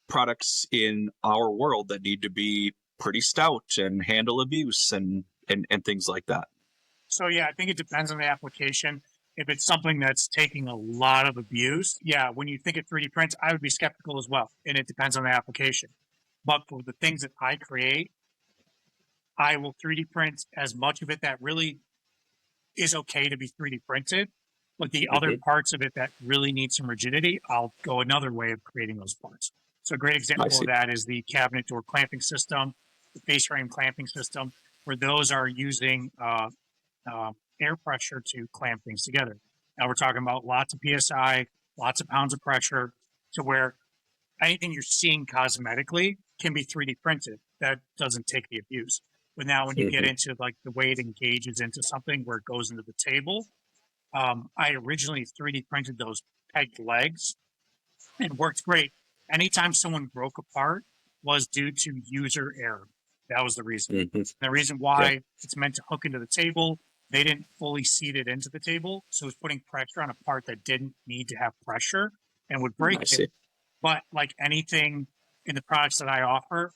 products in our world that need to be pretty stout and handle abuse and things like that? So I think it depends on the application. If it's something that's taking a lot of abuse, when you think of 3D prints, I would be skeptical as well. And it depends on the application. But for the things that I create, I will 3D print as much of it that really is okay to be 3D printed. But the other parts of it that really need some rigidity, I'll go another way of creating those parts. So a great example of that is the cabinet door clamping system, the face frame clamping system, where those are using air pressure to clamp things together. Now we're talking about lots of PSI, lots of pounds of pressure, to where anything you're seeing cosmetically can be 3D printed. That doesn't take the abuse. But now when you get into like the way it engages into something where it goes into the table, I originally 3D printed those pegged legs, and worked great. Anytime someone broke apart was due to user error. That was the reason. The reason why it's meant to hook into the table, they didn't fully seat it into the table, so it was putting pressure on a part that didn't need to have pressure and would break it. But like anything in the products that I offer,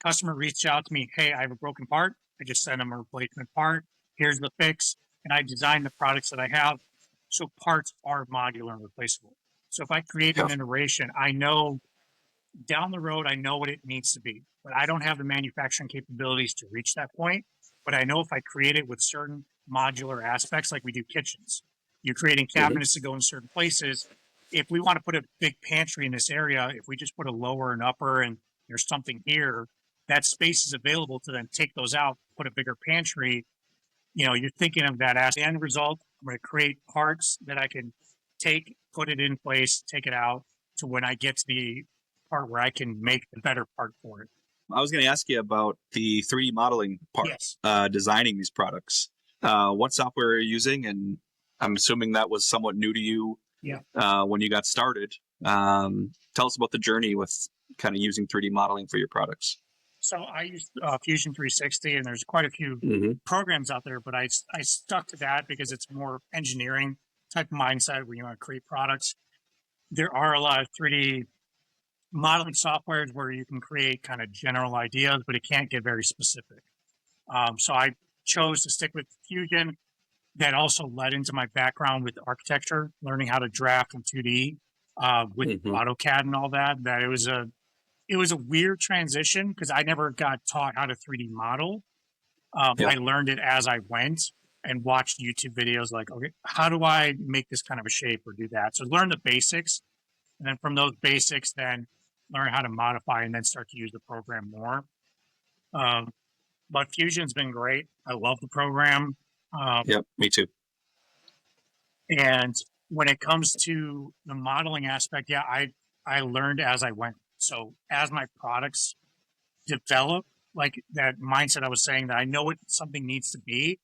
customer reached out to me, hey, I have a broken part. I just sent them a replacement part. Here's the fix. And I designed the products that I have. So parts are modular and replaceable. So if I create an iteration, I know down the road, I know what it needs to be, but I don't have the manufacturing capabilities to reach that point. But I know if I create it with certain modular aspects, like we do kitchens, you're creating cabinets to go in certain places. If we want to put a big pantry in this area, if we just put a lower and upper and there's something here, that space is available to then take those out, put a bigger pantry. You're thinking of that as the end result. I'm going to create parts that I can take, put it in place, take it out to when I get to the part where I can make the better part for it. I was going to ask you about the 3D modeling part, designing these products. What software are you using? And I'm assuming that was somewhat new to you when you got started. Tell us about the journey with kind of using 3D modeling for your products. So I use Fusion 360, and there's quite a few programs out there, but I stuck to that because it's more engineering type of mindset where you want to create products. There are a lot of 3D modeling softwares where you can create kind of general ideas, but it can't get very specific. So I chose to stick with Fusion. That also led into my background with architecture, learning how to draft in 2D with AutoCAD and all that. That it was a weird transition because I never got taught how to 3D model. I learned it as I went and watched YouTube videos like, okay, how do I make this kind of a shape or do that? So learn the basics. And then from those basics, then learn how to modify and then start to use the program more. But Fusion's been great. I love the program. Yep, me too. And when it comes to the modeling aspect, yeah, I learned as I went. So as my products develop, like that mindset I was saying, that I know what something needs to be,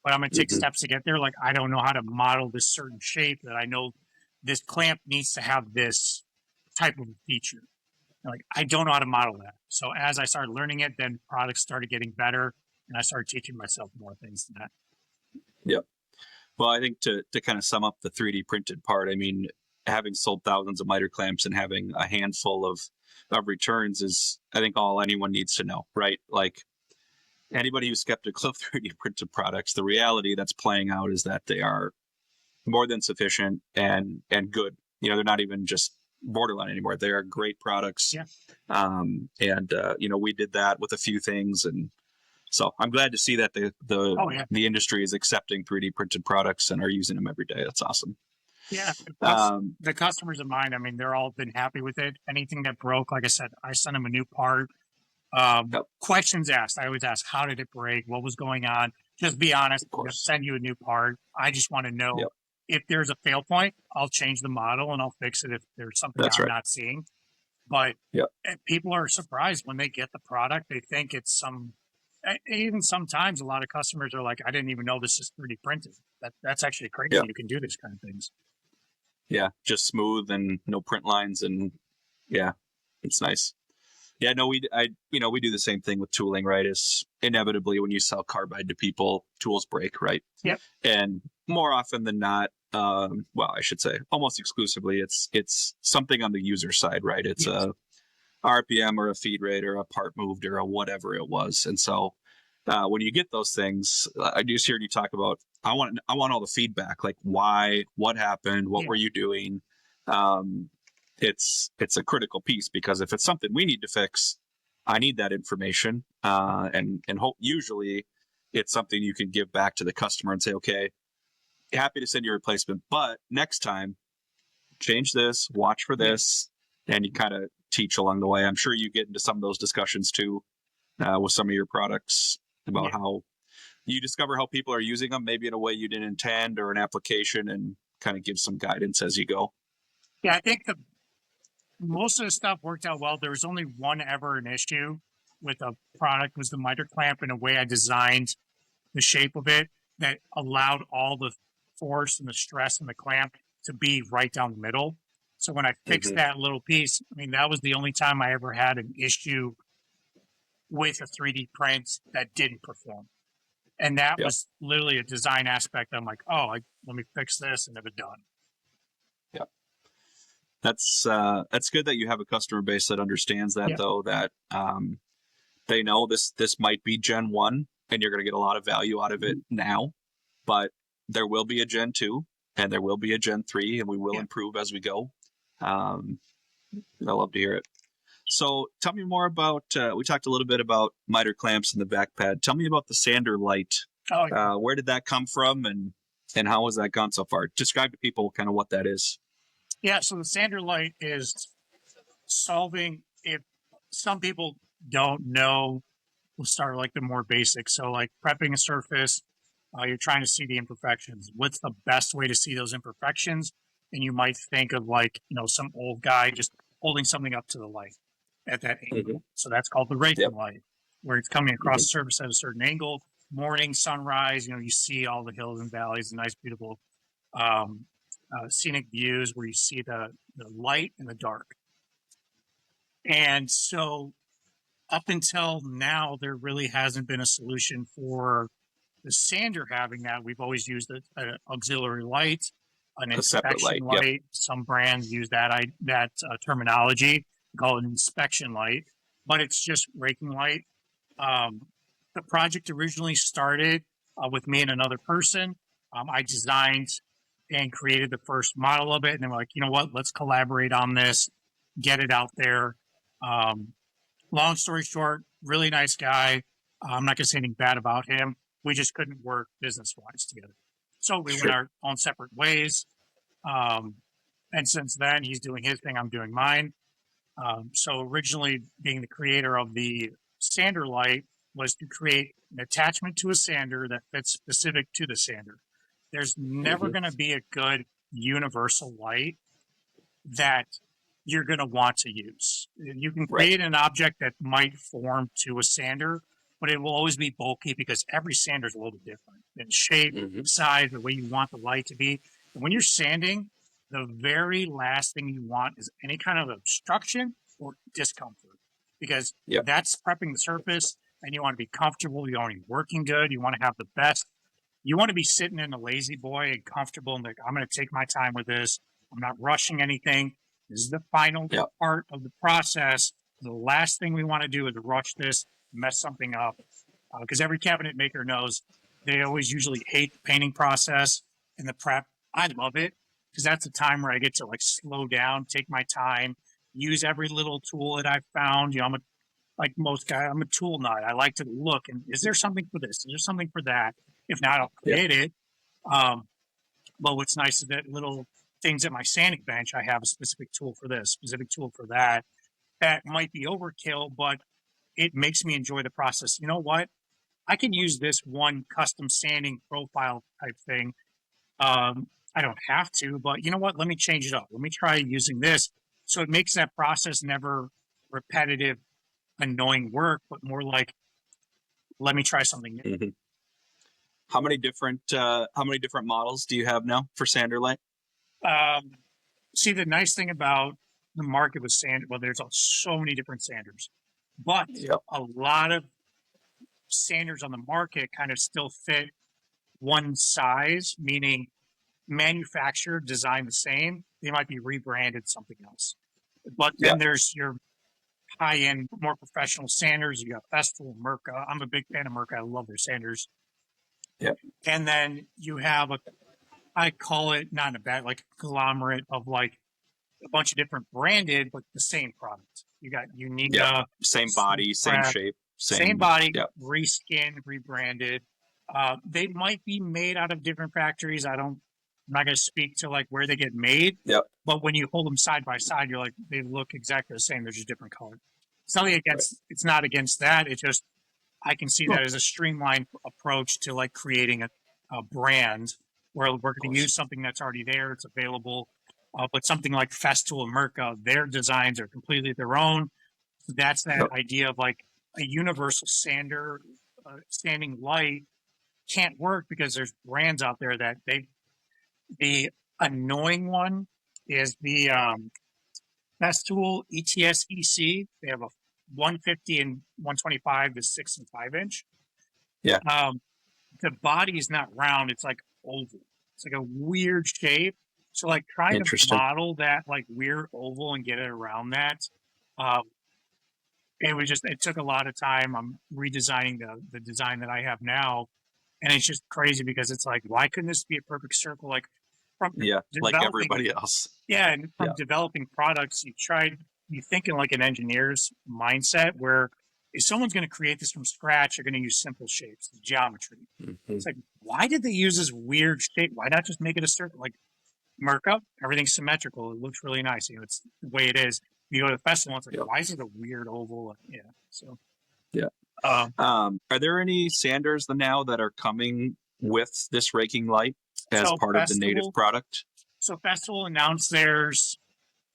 but I'm going to take steps to get there. Like, I don't know how to model this certain shape, that I know this clamp needs to have this type of feature. Like, I don't know how to model that. So as I started learning it, then products started getting better, and I started teaching myself more things than that. Yep. Well, I think to kind of sum up the 3D printed part, I mean, having sold thousands of miter clamps and having a handful of returns is, I think, all anyone needs to know, right? Like, anybody who's skeptical of 3D printed products, the reality that's playing out is that they are more than sufficient and good. You know, they're not even just borderline anymore. They are great products. Yeah. You know, we did that with a few things, and so I'm glad to see that the industry is accepting 3D printed products and are using them every day. That's awesome. Yeah. The customers of mine, I mean, they're all been happy with it. Anything that broke, like I said, I sent them a new part. Questions asked. I always ask, how did it break? What was going on? Just be honest. I'm going to send you a new part. I just want to know if there's a fail point, I'll change the model and I'll fix it if there's something I'm not seeing. But people are surprised when they get the product. They think it's even sometimes a lot of customers are like, I didn't even know this is 3D printed. That's actually crazy. You can do this kind of things. Yeah, just smooth and no print lines, and it's nice. Yeah, no, we do the same thing with tooling, right? Is inevitably when you sell carbide to people, tools break, right? Yep. And more often than not, well, I should say almost exclusively, it's something on the user side, right? It's a RPM or a feed rate or a part moved or a whatever it was. And so when you get those things, I just heard you talk about, I want all the feedback, like why, what happened, what were you doing? It's a critical piece, because if it's something we need to fix, I need that information. And usually it's something you can give back to the customer and say, okay, happy to send you a replacement, but next time change this, watch for this, and you kind of teach along the way. I'm sure you get into some of those discussions too, with some of your products about how you discover how people are using them, maybe in a way you didn't intend, or an application, and kind of give some guidance as you go. Yeah, I think most of the stuff worked out well. There was only one ever an issue with a product, was the miter clamp, and a way I designed the shape of it that allowed all the force and the stress in the clamp to be right down the middle. So when I fixed that little piece, I mean, that was the only time I ever had an issue with a 3D print that didn't perform. And that was literally a design aspect. I'm like, let me fix this, and it was done. Yeah. That's good that you have a customer base that understands that, though, that they know this might be Gen 1 and you're going to get a lot of value out of it now, but there will be a Gen 2 and there will be a Gen 3, and we will improve as we go. I love to hear it. So tell me more about, we talked a little bit about miter clamps and the back pad. Tell me about the sander light. Where did that come from, and how has that gone so far? Describe to people kind of what that is. Yeah, so the sander light is solving, if some people don't know, we'll start like the more basic. So like prepping a surface, you're trying to see the imperfections. What's the best way to see those imperfections? And you might think of like, some old guy just holding something up to the light at that angle. So that's called the raking light, where it's coming across the surface at a certain angle. Morning, sunrise, you see all the hills and valleys, the nice, beautiful scenic views where you see the light and the dark. And so up until now, there really hasn't been a solution for the sander having that. We've always used an auxiliary light, an inspection light. Some brands use that terminology, call it an inspection light, but it's just raking light. The project originally started with me and another person. I designed and created the first model of it, and then we're like, you know what? Let's collaborate on this, get it out there. Long story short, really nice guy. I'm not going to say anything bad about him. We just couldn't work business-wise together. So we went our own separate ways. And since then, he's doing his thing, I'm doing mine. So originally, being the creator of the sander light was to create an attachment to a sander that fits specific to the sander. There's never going to be a good universal light that you're going to want to use. You can create an object that might form to a sander, but it will always be bulky because every sander is a little bit different in shape, size, the way you want the light to be. And when you're sanding, the very last thing you want is any kind of obstruction or discomfort, because that's prepping the surface and you want to be comfortable. You want to be working good. You want to have the best. You want to be sitting in a lazy boy and comfortable and like, I'm going to take my time with this. I'm not rushing anything. This is the final part of the process. The last thing we want to do is rush this, mess something up. Because every cabinet maker knows they always usually hate the painting process and the prep. I love it because that's the time where I get to like slow down, take my time, use every little tool that I've found. You know, like most guys, I'm a tool nut. I like to look and is there something for this? Is there something for that? If not, I'll create it. But what's nice is that little things at my sanding bench, I have a specific tool for this, specific tool for that. That might be overkill, but it makes me enjoy the process. You know what? I can use this one custom sanding profile type thing. I don't have to, but you know what? Let me change it up. Let me try using this. So it makes that process never repetitive, annoying work, but more like, let me try something new. How many different models do you have now for sander light? See, the nice thing about the market with sander, well, there's so many different sanders, but a lot of sanders on the market kind of still fit one size, meaning manufactured, designed the same. They might be rebranded something else. But then there's your high-end, more professional sanders. You got Festool, Mirka. I'm a big fan of Mirka. I love their sanders. And then you have I call it not in a bad, like a conglomerate of like a bunch of different branded, but the same product. You got unique, same body, same shape, same body, reskin, rebranded. They might be made out of different factories. I'm not going to speak to like where they get made. But when you hold them side by side, you're like, they look exactly the same. They're just different color. It's nothing against, it's not against that. It's just, I can see that as a streamlined approach to like creating a brand where we're going to use something that's already there. It's available. But something like Festool and Mirka, their designs are completely their own. So that's that idea of like a universal sander, sanding light can't work because there's brands out there that the annoying one is the Festool ETS EC. They have a 150 and 125 to 6 and 5 inch. The body is not round. It's like oval. It's like a weird shape. So like trying to model that like weird oval and get it around that, it took a lot of time. I'm redesigning the design that I have now. And it's just crazy because it's like, why couldn't this be a perfect circle? Like from like everybody else. Yeah. And from developing products, you think in like an engineer's mindset where if someone's going to create this from scratch, you're going to use simple shapes, geometry. It's like, why did they use this weird shape? Why not just make it a circle? Like Mirka, everything's symmetrical. It looks really nice. You know, it's the way it is. You go to the festival, it's like, why is it a weird oval? Are there any sanders now that are coming with this raking light as part of the native product? So Festool announced theirs.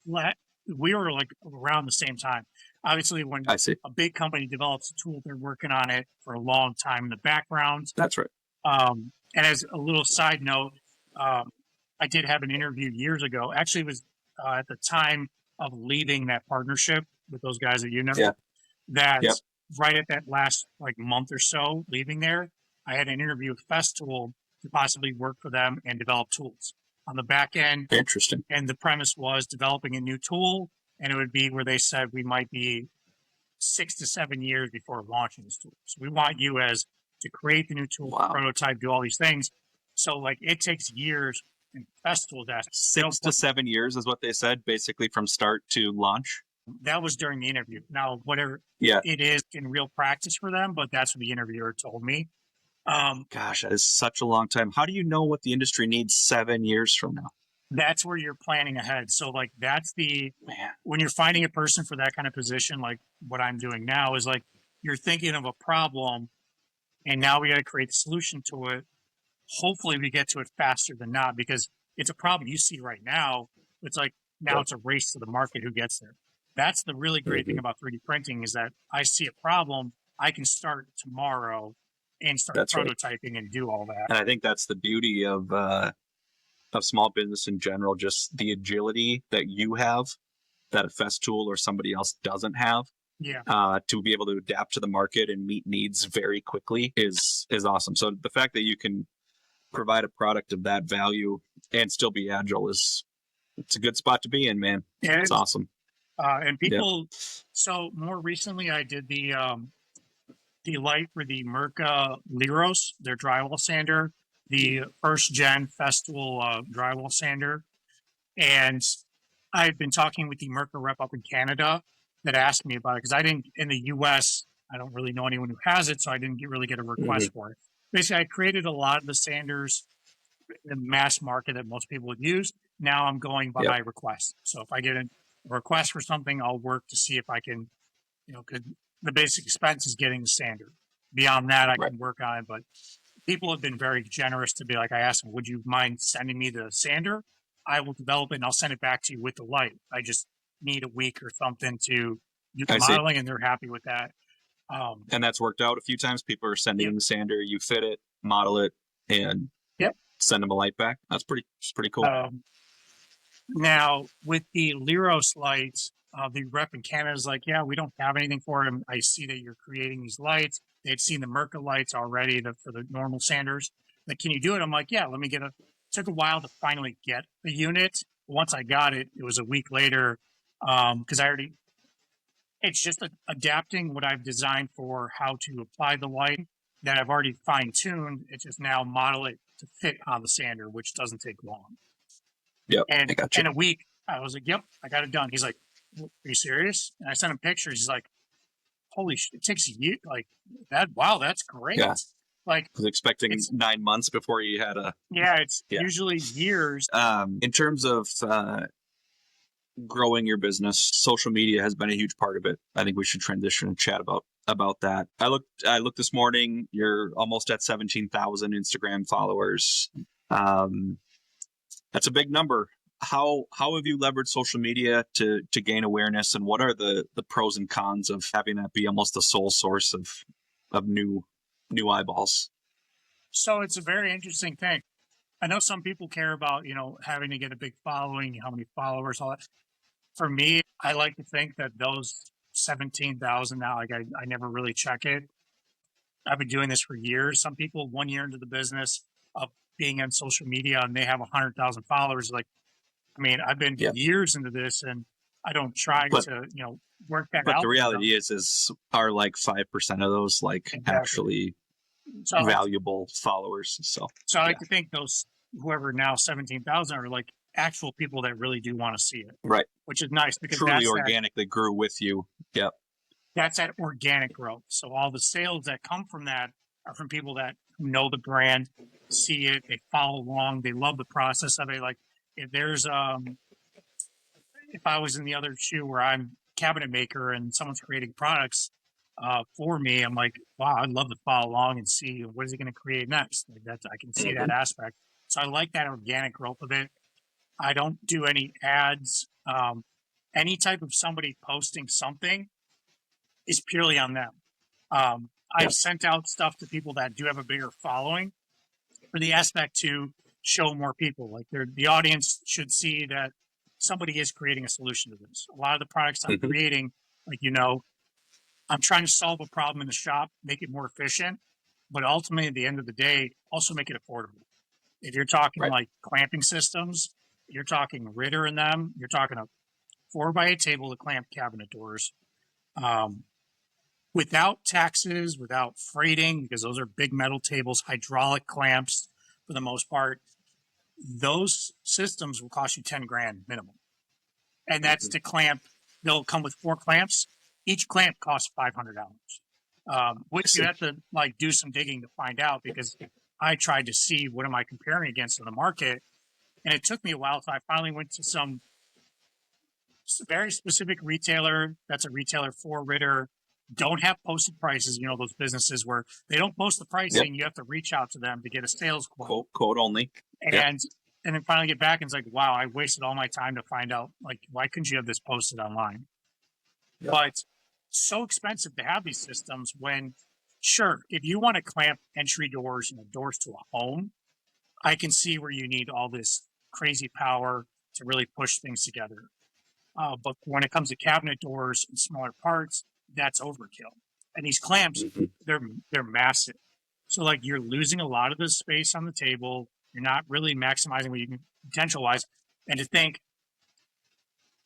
We were like around the same time. Obviously, when a big company develops a tool, they're working on it for a long time in the background. That's right. And as a little side note, I did have an interview years ago. Actually, it was at the time of leaving that partnership with those guys that you know. Right at that last like month or so leaving there, I had an interview with Festool to possibly work for them and develop tools on the back end. Interesting. And the premise was developing a new tool, and it would be where they said we might be 6 to 7 years before launching this tool. So we want you to create the new tool, prototype, do all these things. So like it takes years. And Festool, 6 to 7 years is what they said, basically from start to launch. That was during the interview. Now, whatever it is in real practice for them, but that's what the interviewer told me. Gosh, that is such a long time. How do you know what the industry needs 7 years from now? that's where you're planning ahead. So like that's when you're finding a person for that kind of position, like what I'm doing now is like you're thinking of a problem and now we got to create the solution to it. Hopefully we get to it faster than not because it's a problem you see right now. It's like now it's a race to the market who gets there. That's the really great thing about 3D printing is that I see a problem, I can start tomorrow and start prototyping and do all that. And I think that's the beauty of small business in general, just the agility that you have that a Festool or somebody else doesn't have. Yeah. To be able to adapt to the market and meet needs very quickly is awesome. So the fact that you can provide a product of that value and still be agile it's a good spot to be in, man. Yeah, it's awesome. And people, so more recently I did the light for the Mirka Liros, their drywall sander, the first gen Festool drywall sander. And I've been talking with the Mirka rep up in Canada that asked me about it because I didn't, in the US, I don't really know anyone who has it, so I didn't really get a request for it. Basically, I created a lot of the sanders in the mass market that most people would use. Now I'm going by request. So if I get a request for something, I'll work to see if I can, the basic expense is getting the sander. Beyond that, I can work on it. But people have been very generous to be like, I asked them, would you mind sending me the sander? I will develop it and I'll send it back to you with the light. I just need a week or something to do the modeling, and they're happy with that. And that's worked out a few times. People are sending the sander, you fit it, model it, and send them a light back. That's pretty cool. Now, with the Liros lights, the rep in Canada is like, yeah, we don't have anything for them. I see that you're creating these lights. They've seen the Mirka lights already for the normal sanders. Like, can you do it? I'm like, yeah, let me get it. Took a while to finally get the unit. Once I got it, it was a week later because it's just adapting what I've designed for how to apply the light that I've already fine-tuned. It's just now model it to fit on the sander, which doesn't take long. Yep. And in a week, I was like, yep, I got it done. He's like, are you serious? And I sent him pictures. He's like, holy shit, it takes a year. Like that. Wow, that's great. Yeah. Like I was expecting 9 months before you had it's usually years. In terms of growing your business, social media has been a huge part of it. I think we should transition and chat about that. I looked this morning. You're almost at 17,000 Instagram followers. That's a big number. How have you leveraged social media to gain awareness, and what are the pros and cons of having that be almost the sole source of new eyeballs? So it's a very interesting thing. I know some people care about, having to get a big following, how many followers, all that. For me, I like to think that those 17,000 now, like I never really check it. I've been doing this for years. Some people 1 year into the business of being on social media and they have 100,000 followers. Like, I mean, I've been years into this and I don't try to, work that out. But the reality is are like 5% of those actually valuable followers. So I like to think those, whoever now 17,000 are like actual people that really do want to see it. Right. Which is nice because truly organically grew with you. Yep. That's that organic growth. So all the sales that come from that are from people that know the brand, see it, they follow along, they love the process of it. Like if there's if I was in the other shoe where I'm cabinet maker and someone's creating products for me, I'm like, wow, I'd love to follow along and see what is he going to create next. Like that, I can see that aspect. So I like that organic growth of it. I don't do any ads. Any type of somebody posting something is purely on them. I've sent out stuff to people that do have a bigger following for the aspect to show more people. Like the audience should see that somebody is creating a solution to this. A lot of the products I'm creating, like, I'm trying to solve a problem in the shop, make it more efficient, but ultimately at the end of the day, also make it affordable. If you're talking like clamping systems, you're talking Ritter in them, you're talking a 4x8 table to clamp cabinet doors. Without taxes, without freighting, because those are big metal tables, hydraulic clamps for the most part, those systems will cost you 10 grand minimum. And that's to clamp. They'll come with 4 clamps. Each clamp costs $500. Which you have to do some digging to find out, because I tried to see what am I comparing against in the market. And it took me a while. So I finally went to some very specific retailer. That's a retailer for Ritter. Don't have posted prices. You know, those businesses where they don't post the pricing. Yep. You have to reach out to them to get a sales quote. Quote only. And then finally get back and it's like, wow, I wasted all my time to find out, like, why couldn't you have this posted online? Yep. But so expensive to have these systems when, sure, if you want to clamp entry doors and doors to a home, I can see where you need all this crazy power to really push things together. But when it comes to cabinet doors and smaller parts, that's overkill. And these clamps, they're massive. So like you're losing a lot of the space on the table. You're not really maximizing what you can potential-wise. And to think,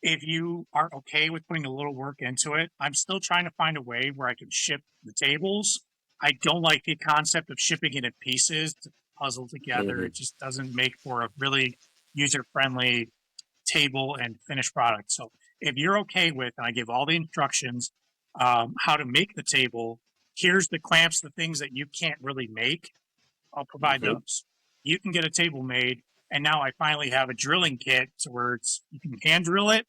if you are okay with putting a little work into it, I'm still trying to find a way where I can ship the tables. I don't like the concept of shipping it in pieces to puzzle together. It just doesn't make for a really user-friendly table and finished product. So if you're okay with, and I give all the instructions, how to make the table, here's the clamps, the things that you can't really make, I'll provide those. You can get a table made. And now I finally have a drilling kit to where it's, you can hand drill it.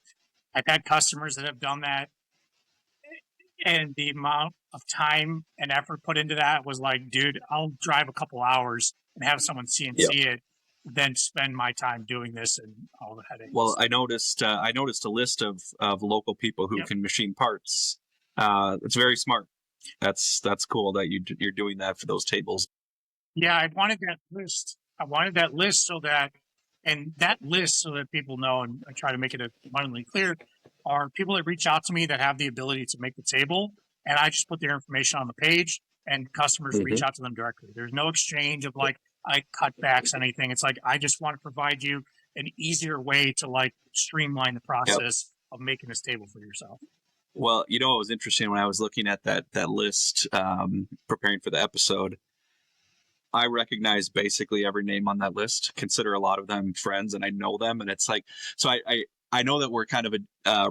I've had customers that have done that. And the amount of time and effort put into that was like, dude, I'll drive a couple hours and have someone CNC it, then spend my time doing this and all the headaches. Well, I noticed a list of local people who can machine parts. It's very smart. That's cool that you're doing that for those tables. Yeah, I wanted that list. So that people know, and I try to make it abundantly clear, are people that reach out to me that have the ability to make the table, and I just put their information on the page, and customers reach out to them directly. There's no exchange of like, I cut backs, anything. It's like, I just want to provide you an easier way to like streamline the process of making this table for yourself. Well, you know, it was interesting when I was looking at that list, preparing for the episode. I recognize basically every name on that list, consider a lot of them friends, and I know them. And it's like, so I know that we're kind of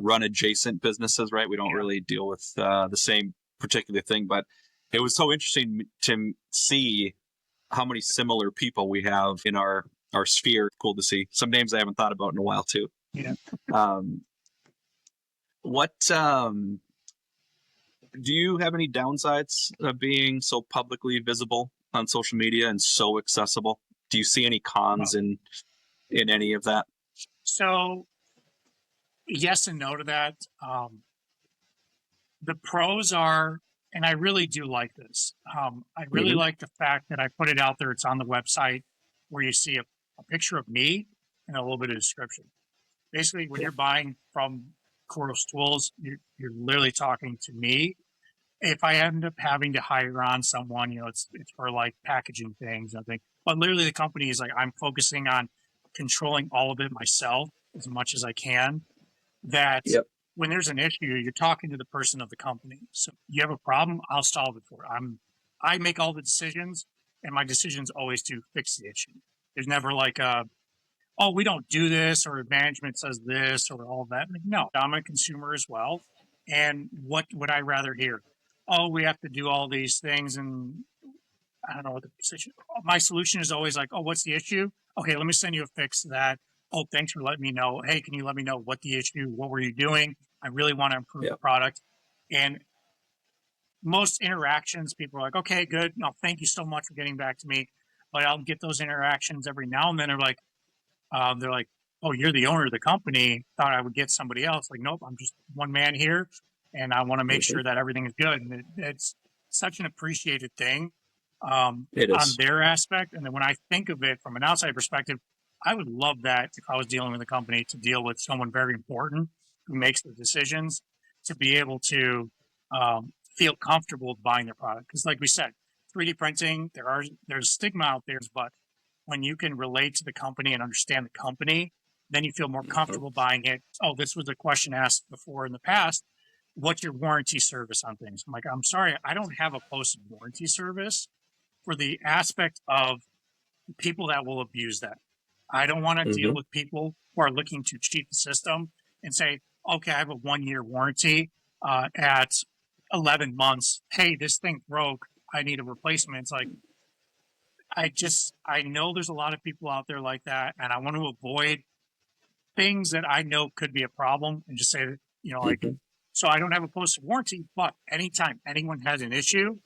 run adjacent businesses, right? We don't really deal with the same particular thing, but it was so interesting to see how many similar people we have in our sphere. Cool to see. Some names I haven't thought about in a while too. Yeah. What do you have any downsides of being so publicly visible on social media and so accessible? Do you see any cons in any of that? So yes and no to that. The pros are, and I really do like this. I really like the fact that I put it out there. It's on the website where you see a picture of me and a little bit of description. Basically, when you're buying from Kouros Tools, you're literally talking to me. If I end up having to hire on someone, you know, it's for like packaging things, I think. But literally the company is like, I'm focusing on controlling all of it myself as much as I can. That when there's an issue, you're talking to the person of the company. So you have a problem, I'll solve it for you. I make all the decisions, and my decision's always to fix the issue. There's never like oh, we don't do this, or management says this, or all that. No, I'm a consumer as well. And what would I rather hear? Oh, we have to do all these things, and I don't know what the position. My solution is always like, oh, what's the issue? Okay, let me send you a fix to that. Oh, thanks for letting me know. Hey, can you let me know what the issue? What were you doing? I really want to improve the product. And most interactions, people are like, okay, good. No, thank you so much for getting back to me. But I'll get those interactions every now and then. They're like, oh, you're the owner of the company. Thought I would get somebody else. Like, nope, I'm just one man here, and I want to make sure that everything is good. And it's such an appreciated thing on their aspect. And then when I think of it from an outside perspective, I would love that if I was dealing with a company to deal with someone very important who makes the decisions to be able to feel comfortable with buying their product. Because like we said, 3D printing, there's stigma out there, but when you can relate to the company and understand the company, then you feel more comfortable buying it. Oh, this was a question asked before in the past. What's your warranty service on things? I'm like, I'm sorry, I don't have a posted warranty service for the aspect of people that will abuse that. I don't want to deal with people who are looking to cheat the system and say, okay, I have a 1-year warranty at 11 months. Hey, this thing broke. I need a replacement. It's like, I know there's a lot of people out there like that, and I want to avoid things that I know could be a problem and just say, like, so I don't have a posted warranty, but anytime anyone has an issue,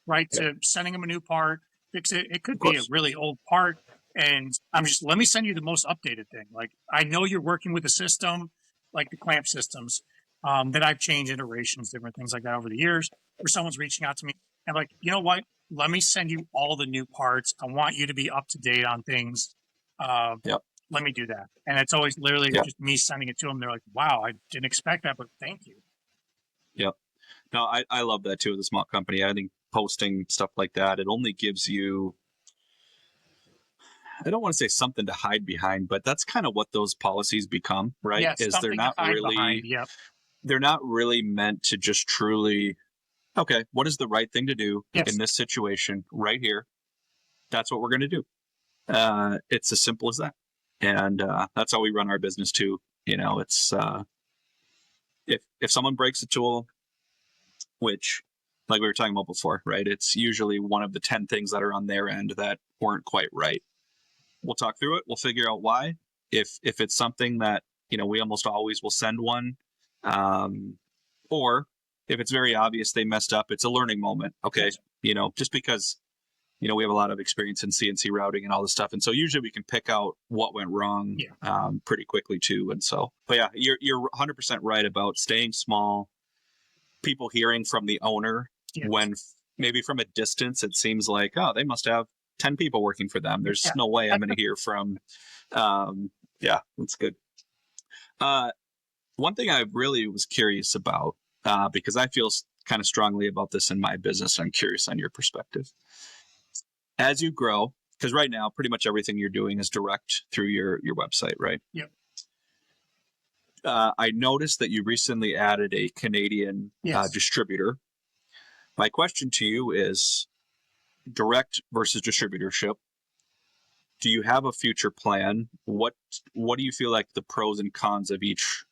right, to sending them a new part, fix it. It could be a really old part. And let me send you the most updated thing. Like, I know you're working with a system, like the clamp systems, that I've changed iterations, different things like that over the years, where someone's reaching out to me and like, you know what? Let me send you all the new parts. I want you to be up to date on things. Let me do that. And it's always literally just me sending it to them. They're like, wow, I didn't expect that, but thank you. Yep. No, I love that too as a small company. I think posting stuff like that, it only gives you, I don't want to say something to hide behind, but that's kind of what those policies become, right? Yes, is they're not really, they're not really meant to just truly, okay, what is the right thing to do in this situation right here? That's what we're going to do. It's as simple as that. And that's how we run our business too. It's if someone breaks a tool, which like we were talking about before, right? It's usually one of the 10 things that are on their end that weren't quite right. We'll talk through it. We'll figure out why. If it's something that, we almost always will send one. Or if it's very obvious they messed up, it's a learning moment. Okay. Just because, we have a lot of experience in CNC routing and all this stuff. And so usually we can pick out what went wrong pretty quickly too. And so, but yeah, you're 100% right about staying small, people hearing from the owner when maybe from a distance, it seems like, oh, they must have 10 people working for them. There's no way I'm going to hear from, that's good. One thing I really was curious about, because I feel kind of strongly about this in my business. I'm curious on your perspective. As you grow, because right now, pretty much everything you're doing is direct through your website, right? Yep. I noticed that you recently added a Canadian distributor. My question to you is direct versus distributorship. Do you have a future plan? What do you feel like the pros and cons of each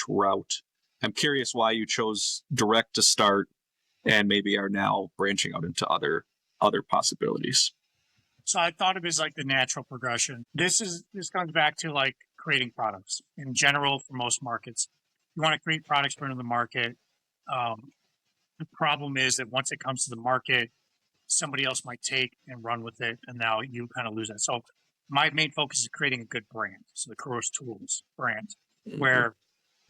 route? I'm curious why you chose direct to start and maybe are now branching out into other possibilities. So I thought of it as like the natural progression. This comes back to like creating products in general for most markets. You want to create products for the market. The problem is that once it comes to the market, somebody else might take and run with it, and now you kind of lose it. So my main focus is creating a good brand. So the Kouros Tools brand, where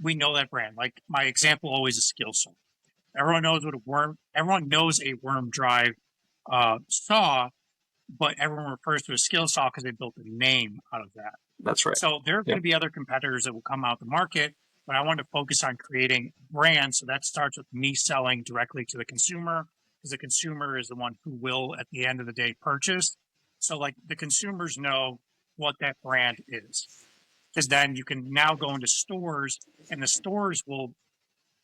we know that brand. Like my example always is skill saw. Everyone knows a worm drive saw, but everyone refers to a skill saw because they built a name out of that. That's right. So there are going to be other competitors that will come out the market, but I want to focus on creating brands. So that starts with me selling directly to the consumer, because the consumer is the one who will, at the end of the day, purchase. So like the consumers know what that brand is, because then you can now go into stores, and the stores will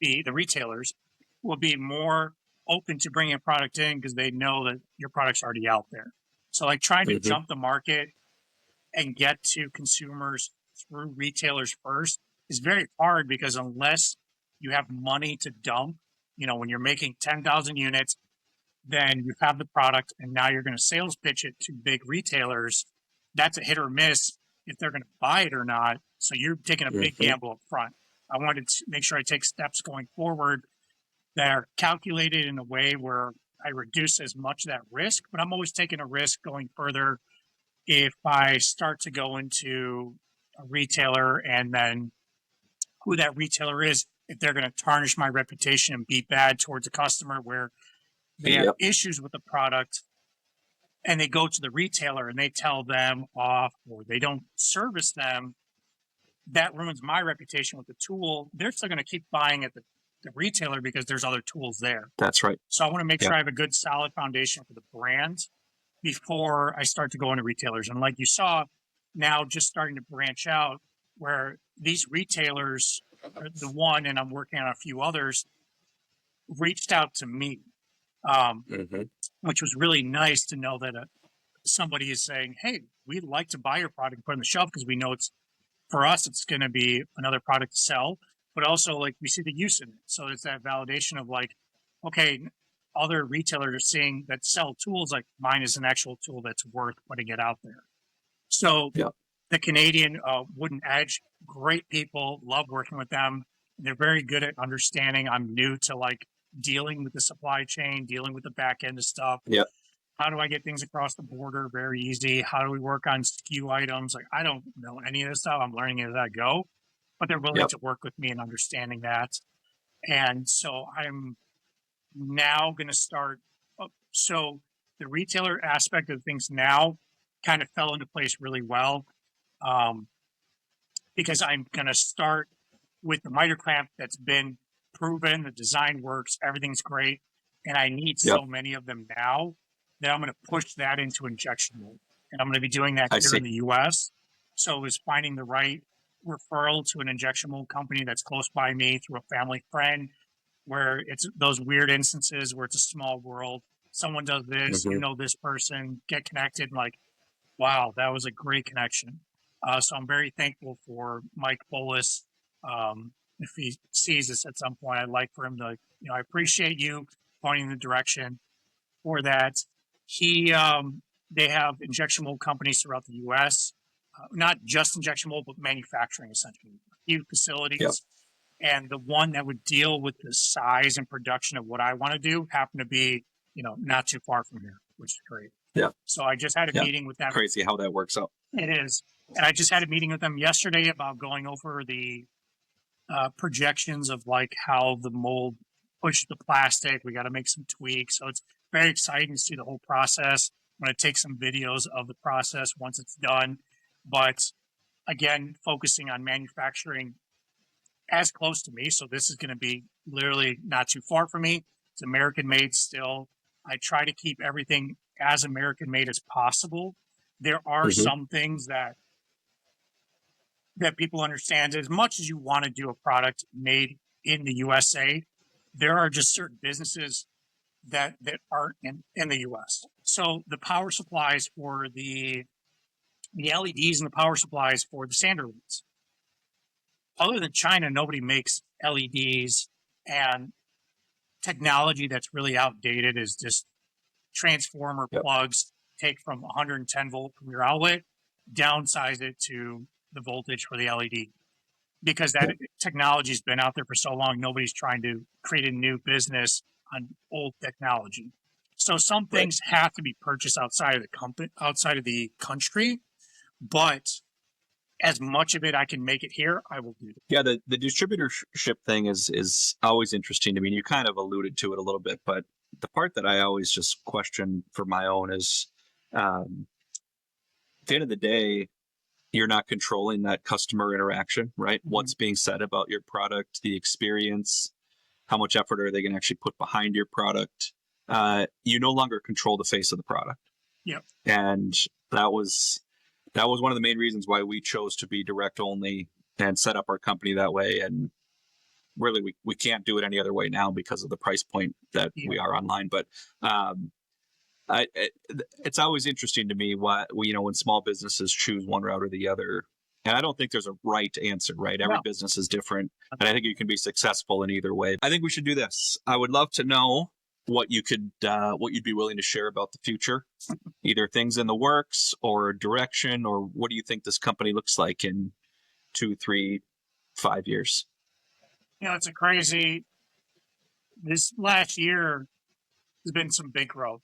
be, the retailers will be more open to bringing a product in because they know that your product's already out there. So like trying to jump the market and get to consumers through retailers first is very hard, because unless you have money to dump, when you're making 10,000 units, then you have the product and now you're going to sales pitch it to big retailers. That's a hit or miss if they're going to buy it or not. So you're taking a big gamble up front. I wanted to make sure I take steps going forward that are calculated in a way where I reduce as much of that risk, but I'm always taking a risk going further if I start to go into a retailer and then who that retailer is, if they're going to tarnish my reputation and be bad towards a customer where they have issues with the product and they go to the retailer and they tell them off or they don't service them, that ruins my reputation with the tool. They're still going to keep buying at the retailer because there's other tools there. That's right. So I want to make sure I have a good solid foundation for the brand before I start to go into retailers. And like you saw, now just starting to branch out where these retailers, the one, and I'm working on a few others, reached out to me, which was really nice to know that somebody is saying, hey, we'd like to buy your product and put it on the shelf because we know for us, it's going to be another product to sell, but also like we see the use in it. So it's that validation of like, okay, other retailers are seeing that sell tools like mine is an actual tool that's worth putting it out there. So the Canadian Wooden Edge, great people, love working with them. They're very good at understanding. I'm new to like dealing with the supply chain, dealing with the back end of stuff. How do I get things across the border? Very easy. How do we work on SKU items? Like, I don't know any of this stuff. I'm learning as I go, but they're willing to work with me in understanding that. And so I'm now going to start. So the retailer aspect of things now kind of fell into place really well, because I'm going to start with the miter clamp that's been proven, the design works, everything's great, and I need so many of them now that I'm going to push that into injection mold, and I'm going to be doing that here in the U.S. So it was finding the right referral to an injection mold company that's close by me through a family friend, where it's those weird instances where it's a small world. Someone does this, you know this person, get connected, like, wow, that was a great connection. So I'm very thankful for Mike Bolus. If he sees this at some point, I'd like for him to, I appreciate you pointing the direction for that. They have injection mold companies throughout the U.S., not just injection mold, but manufacturing, essentially. A few facilities. And the one that would deal with the size and production of what I want to do happened to be, not too far from here, which is great. So I just had a meeting with them. Crazy how that works out. It is. And I just had a meeting with them yesterday about going over the projections of like how the mold pushed the plastic. We got to make some tweaks. So it's very exciting to see the whole process. I'm going to take some videos of the process once it's done. But again, focusing on manufacturing as close to me. So this is going to be literally not too far from me. It's American made still. I try to keep everything as American made as possible. There are some things that people understand. As much as you want to do a product made in the USA, there are just certain businesses that aren't in the US. So the power supplies for the LEDs and the power supplies for the sander leads. Other than China, nobody makes LEDs, and technology that's really outdated is just transformer plugs, take from 110 volt from your outlet, downsize it to the voltage for the LED. Because that technology has been out there for so long, nobody's trying to create a new business on old technology. So some things have to be purchased outside of the country, but as much of it I can make it here, I will do it. Yeah, the distributorship thing is always interesting to me. You kind of alluded to it a little bit, but the part that I always just question for my own is, at the end of the day, you're not controlling that customer interaction, right? What's being said about your product, the experience, how much effort are they going to actually put behind your product? You no longer control the face of the product. And that was one of the main reasons why we chose to be direct only and set up our company that way. And really, we can't do it any other way now because of the price point that we are online. But it's always interesting to me why when small businesses choose one route or the other. And I don't think there's a right answer, right? Every business is different. And I think you can be successful in either way. I think we should do this. I would love to know what you'd be willing to share about the future, either things in the works or direction, or what do you think this company looks like in 2, 3, 5 years? It's this last year has been some big growth,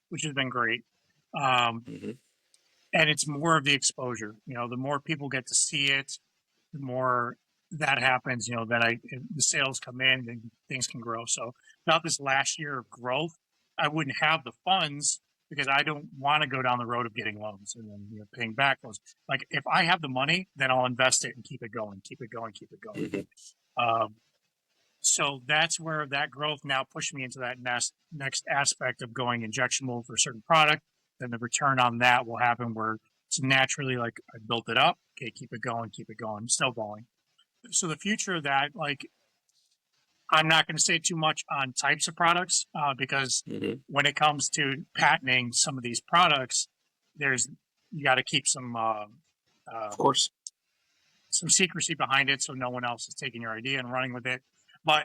which has been great. And it's more of the exposure. The more people get to see it, the more that happens, the sales come in and things can grow. So without this last year of growth, I wouldn't have the funds because I don't want to go down the road of getting loans and then paying back loans. Like if I have the money, then I'll invest it and keep it going. So that's where that growth now pushed me into that next aspect of going injection mold for a certain product. Then the return on that will happen where it's naturally like I built it up. Okay, keep it going, snowballing. So the future of that, like I'm not going to say too much on types of products because when it comes to patenting some of these products, you got to keep some, of course, some secrecy behind it so no one else is taking your idea and running with it. But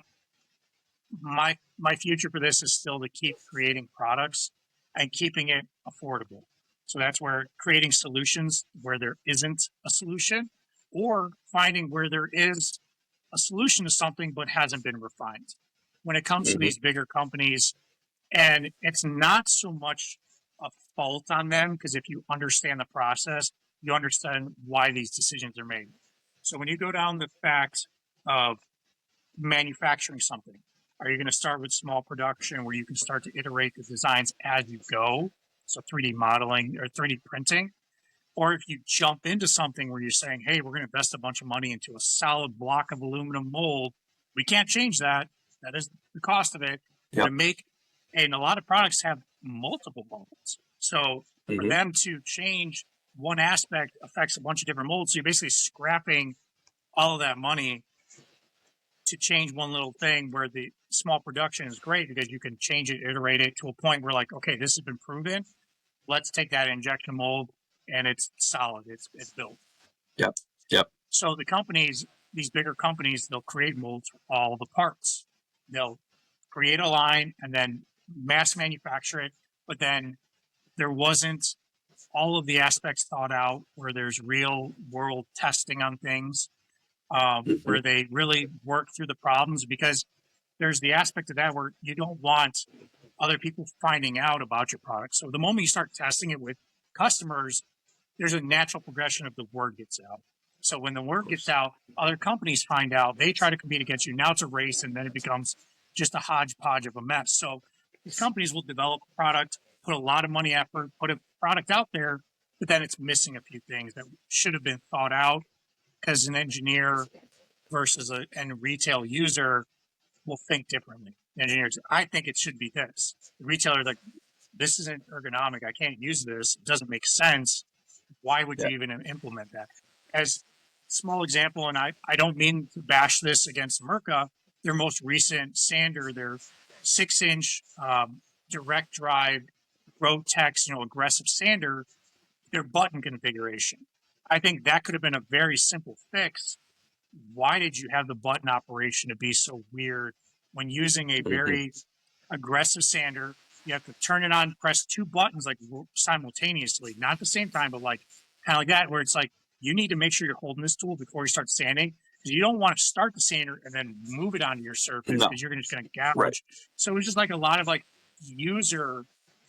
my future for this is still to keep creating products and keeping it affordable. So that's where creating solutions where there isn't a solution, or finding where there is a solution to something but hasn't been refined. When it comes to these bigger companies, and it's not so much a fault on them, because if you understand the process, you understand why these decisions are made. So when you go down the fact of manufacturing something, are you going to start with small production where you can start to iterate the designs as you go? So 3D modeling or 3D printing. Or if you jump into something where you're saying, hey, we're going to invest a bunch of money into a solid block of aluminum mold, we can't change that. That is the cost of it. Yep. To make, and a lot of products have multiple molds. So for them to change one aspect affects a bunch of different molds. So you're basically scrapping all of that money to change one little thing, where the small production is great because you can change it, iterate it to a point where, like, okay, this has been proven. Let's take that injection mold and it's solid. It's built. Yep. So the companies, these bigger companies, they'll create molds for all the parts. They'll create a line and then mass manufacture it. But then there wasn't all of the aspects thought out, where there's real world testing on things, where they really work through the problems, because there's the aspect of that where you don't want other people finding out about your product. So the moment you start testing it with customers, there's a natural progression of the word gets out. So when the word gets out, other companies find out, they try to compete against you. Now it's a race, and then it becomes just a hodgepodge of a mess. So these companies will develop a product, put a lot of money, effort, put a product out there, but then it's missing a few things that should have been thought out, because an engineer versus a retail user will think differently. Engineers, I think it should be this. The retailer, like, this isn't ergonomic. I can't use this. It doesn't make sense. Why would you even implement that? As a small example, and I don't mean to bash this against Merca, their most recent sander, their 6-inch direct drive Rotex, aggressive sander, their button configuration. I think that could have been a very simple fix. Why did you have the button operation to be so weird when using a very aggressive sander? You have to turn it on, press 2 buttons like simultaneously, not at the same time, but like kind of like that, where it's like you need to make sure you're holding this tool before you start sanding, because you don't want to start the sander and then move it onto your surface, because you're just going to gouge. Right. So it was just like a lot of like user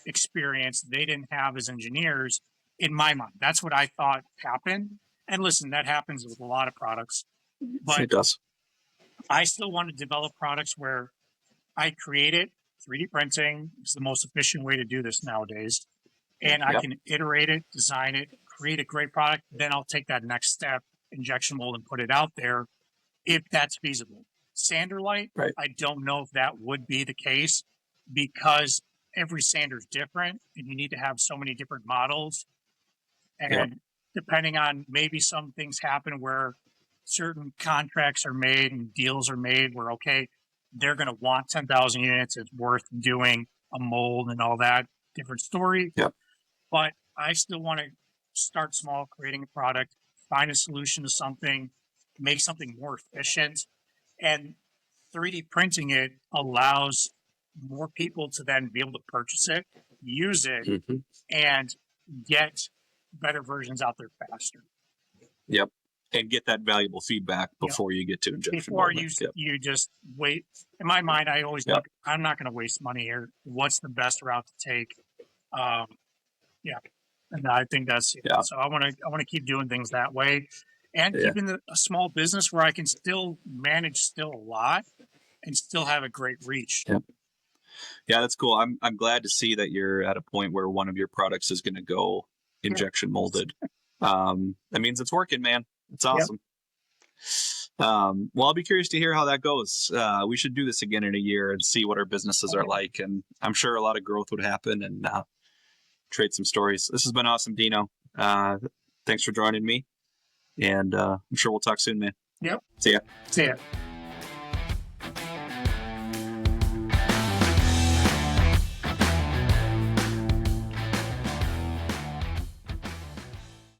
experience they didn't have as engineers, in my mind. That's what I thought happened. And listen, that happens with a lot of products. But it does. I still want to develop products where I create it. 3D printing is the most efficient way to do this nowadays. And I can iterate it, design it, create a great product. Then I'll take that next step, injection mold, and put it out there if that's feasible. Sander light, I don't know if that would be the case, because every sander is different and you need to have so many different models. And depending on, maybe some things happen where certain contracts are made and deals are made where, okay, they're going to want 10,000 units. It's worth doing a mold and all that. Different story. But I still want to start small, creating a product, find a solution to something, make something more efficient. And 3D printing it allows more people to then be able to purchase it, use it, and get better versions out there faster. And get that valuable feedback before you get to injection. Before you just wait. In my mind, I always think, I'm not going to waste money here. What's the best route to take? And I think that's So I want to keep doing things that way, and keeping a small business where I can still manage a lot and still have a great reach. Yeah, that's cool. I'm glad to see that you're at a point where one of your products is going to go injection molded. That means it's working, man. It's awesome. Well, I'll be curious to hear how that goes. We should do this again in a year and see what our businesses are like. And I'm sure a lot of growth would happen, and trade some stories. This has been awesome, Dino. Thanks for joining me. And I'm sure we'll talk soon, man. Yep. See ya. See ya.